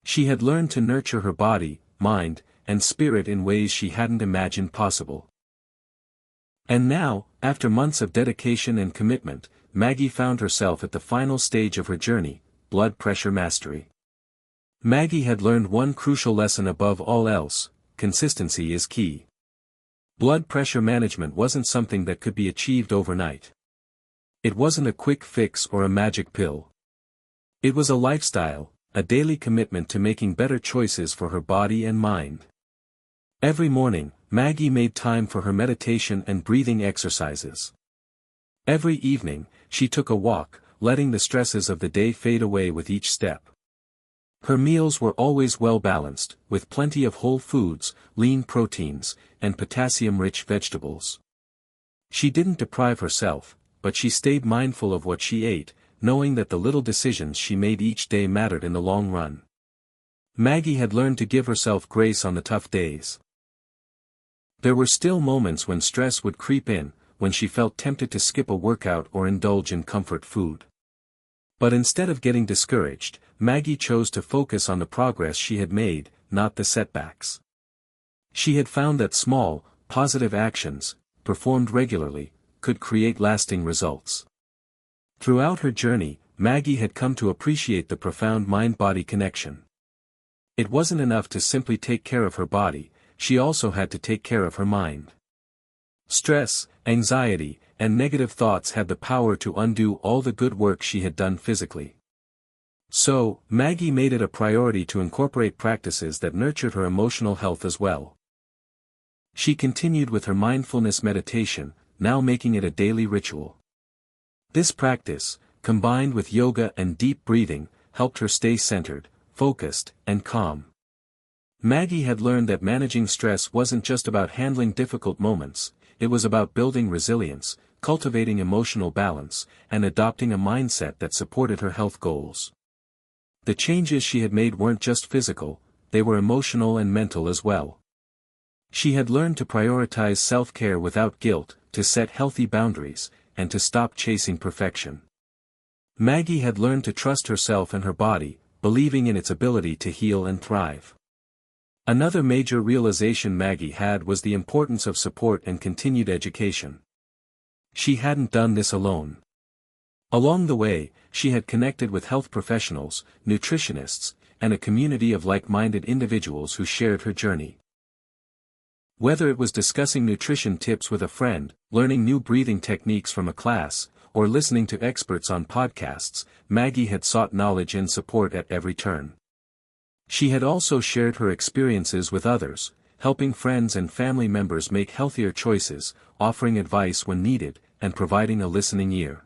She had learned to nurture her body, mind, and spirit in ways she hadn't imagined possible. And now, after months of dedication and commitment, Maggie found herself at the final stage of her journey, blood pressure mastery. Maggie had learned one crucial lesson above all else: consistency is key. Blood pressure management wasn't something that could be achieved overnight. It wasn't a quick fix or a magic pill. It was a lifestyle, a daily commitment to making better choices for her body and mind. Every morning, Maggie made time for her meditation and breathing exercises. Every evening, she took a walk, letting the stresses of the day fade away with each step. Her meals were always well balanced, with plenty of whole foods, lean proteins, and potassium-rich vegetables. She didn't deprive herself, but she stayed mindful of what she ate, knowing that the little decisions she made each day mattered in the long run. Maggie had learned to give herself grace on the tough days. There were still moments when stress would creep in, when she felt tempted to skip a workout or indulge in comfort food. But instead of getting discouraged, Maggie chose to focus on the progress she had made, not the setbacks. She had found that small, positive actions, performed regularly, could create lasting results. Throughout her journey, Maggie had come to appreciate the profound mind-body connection. It wasn't enough to simply take care of her body, she also had to take care of her mind. Stress, anxiety, and negative thoughts had the power to undo all the good work she had done physically. So, Maggie made it a priority to incorporate practices that nurtured her emotional health as well. She continued with her mindfulness meditation, now making it a daily ritual. This practice, combined with yoga and deep breathing, helped her stay centered, focused, and calm. Maggie had learned that managing stress wasn't just about handling difficult moments, it was about building resilience, cultivating emotional balance, and adopting a mindset that supported her health goals. The changes she had made weren't just physical, they were emotional and mental as well. She had learned to prioritize self-care without guilt, to set healthy boundaries, and to stop chasing perfection. Maggie had learned to trust herself and her body, believing in its ability to heal and thrive. Another major realization Maggie had was the importance of support and continued education. She hadn't done this alone. Along the way, she had connected with health professionals, nutritionists, and a community of like-minded individuals who shared her journey. Whether it was discussing nutrition tips with a friend, learning new breathing techniques from a class, or listening to experts on podcasts, Maggie had sought knowledge and support at every turn. She had also shared her experiences with others, helping friends and family members make healthier choices, offering advice when needed, and providing a listening ear.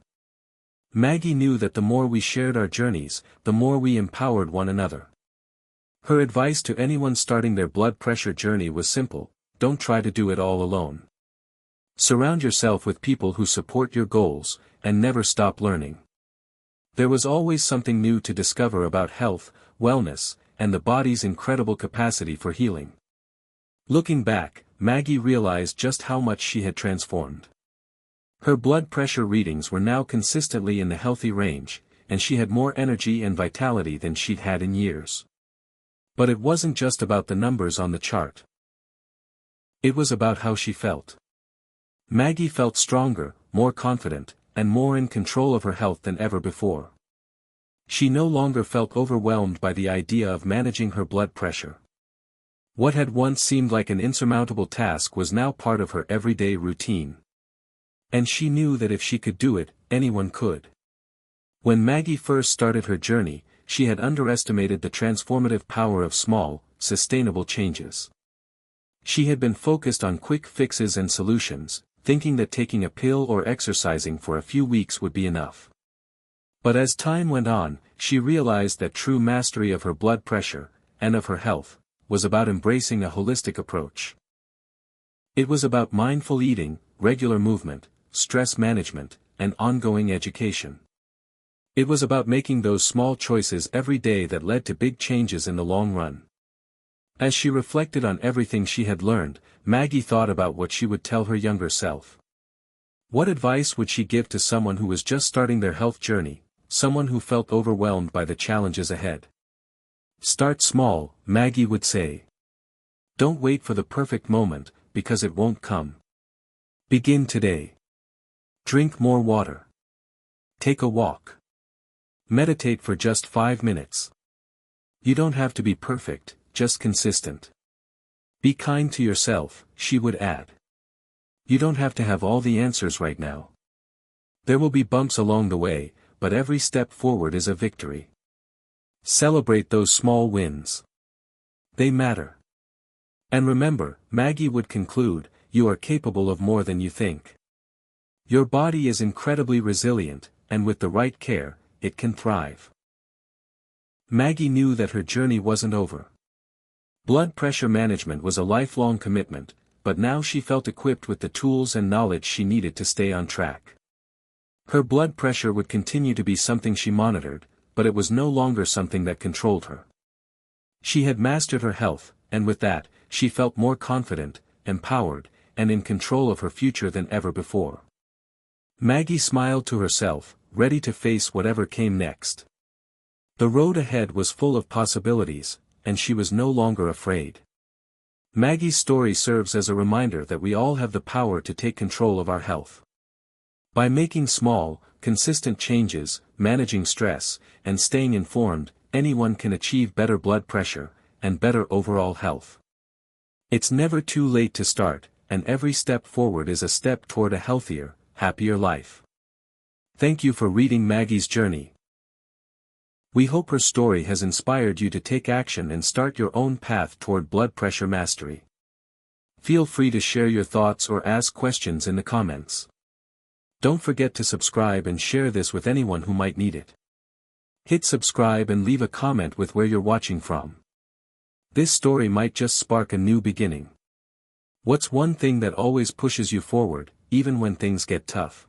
Maggie knew that the more we shared our journeys, the more we empowered one another. Her advice to anyone starting their blood pressure journey was simple: don't try to do it all alone. Surround yourself with people who support your goals, and never stop learning. There was always something new to discover about health, wellness, and the body's incredible capacity for healing. Looking back, Maggie realized just how much she had transformed. Her blood pressure readings were now consistently in the healthy range, and she had more energy and vitality than she'd had in years. But it wasn't just about the numbers on the chart. It was about how she felt. Maggie felt stronger, more confident, and more in control of her health than ever before. She no longer felt overwhelmed by the idea of managing her blood pressure. What had once seemed like an insurmountable task was now part of her everyday routine. And she knew that if she could do it, anyone could. When Maggie first started her journey, she had underestimated the transformative power of small, sustainable changes. She had been focused on quick fixes and solutions, thinking that taking a pill or exercising for a few weeks would be enough. But as time went on, she realized that true mastery of her blood pressure, and of her health, was about embracing a holistic approach. It was about mindful eating, regular movement, stress management, and ongoing education. It was about making those small choices every day that led to big changes in the long run. As she reflected on everything she had learned, Maggie thought about what she would tell her younger self. What advice would she give to someone who was just starting their health journey, someone who felt overwhelmed by the challenges ahead? Start small, Maggie would say. Don't wait for the perfect moment, because it won't come. Begin today. Drink more water. Take a walk. Meditate for just 5 minutes. You don't have to be perfect, just consistent. Be kind to yourself, she would add. You don't have to have all the answers right now. There will be bumps along the way, but every step forward is a victory. Celebrate those small wins. They matter. And remember, Maggie would conclude, you are capable of more than you think. Your body is incredibly resilient, and with the right care, it can thrive. Maggie knew that her journey wasn't over. Blood pressure management was a lifelong commitment, but now she felt equipped with the tools and knowledge she needed to stay on track. Her blood pressure would continue to be something she monitored, but it was no longer something that controlled her. She had mastered her health, and with that, she felt more confident, empowered, and in control of her future than ever before. Maggie smiled to herself, ready to face whatever came next. The road ahead was full of possibilities, and she was no longer afraid. Maggie's story serves as a reminder that we all have the power to take control of our health. By making small, consistent changes, managing stress, and staying informed, anyone can achieve better blood pressure, and better overall health. It's never too late to start, and every step forward is a step toward a healthier, happier life. Thank you for reading Maggie's journey. We hope her story has inspired you to take action and start your own path toward blood pressure mastery. Feel free to share your thoughts or ask questions in the comments. Don't forget to subscribe and share this with anyone who might need it. Hit subscribe and leave a comment with where you're watching from. This story might just spark a new beginning. What's one thing that always pushes you forward, even when things get tough?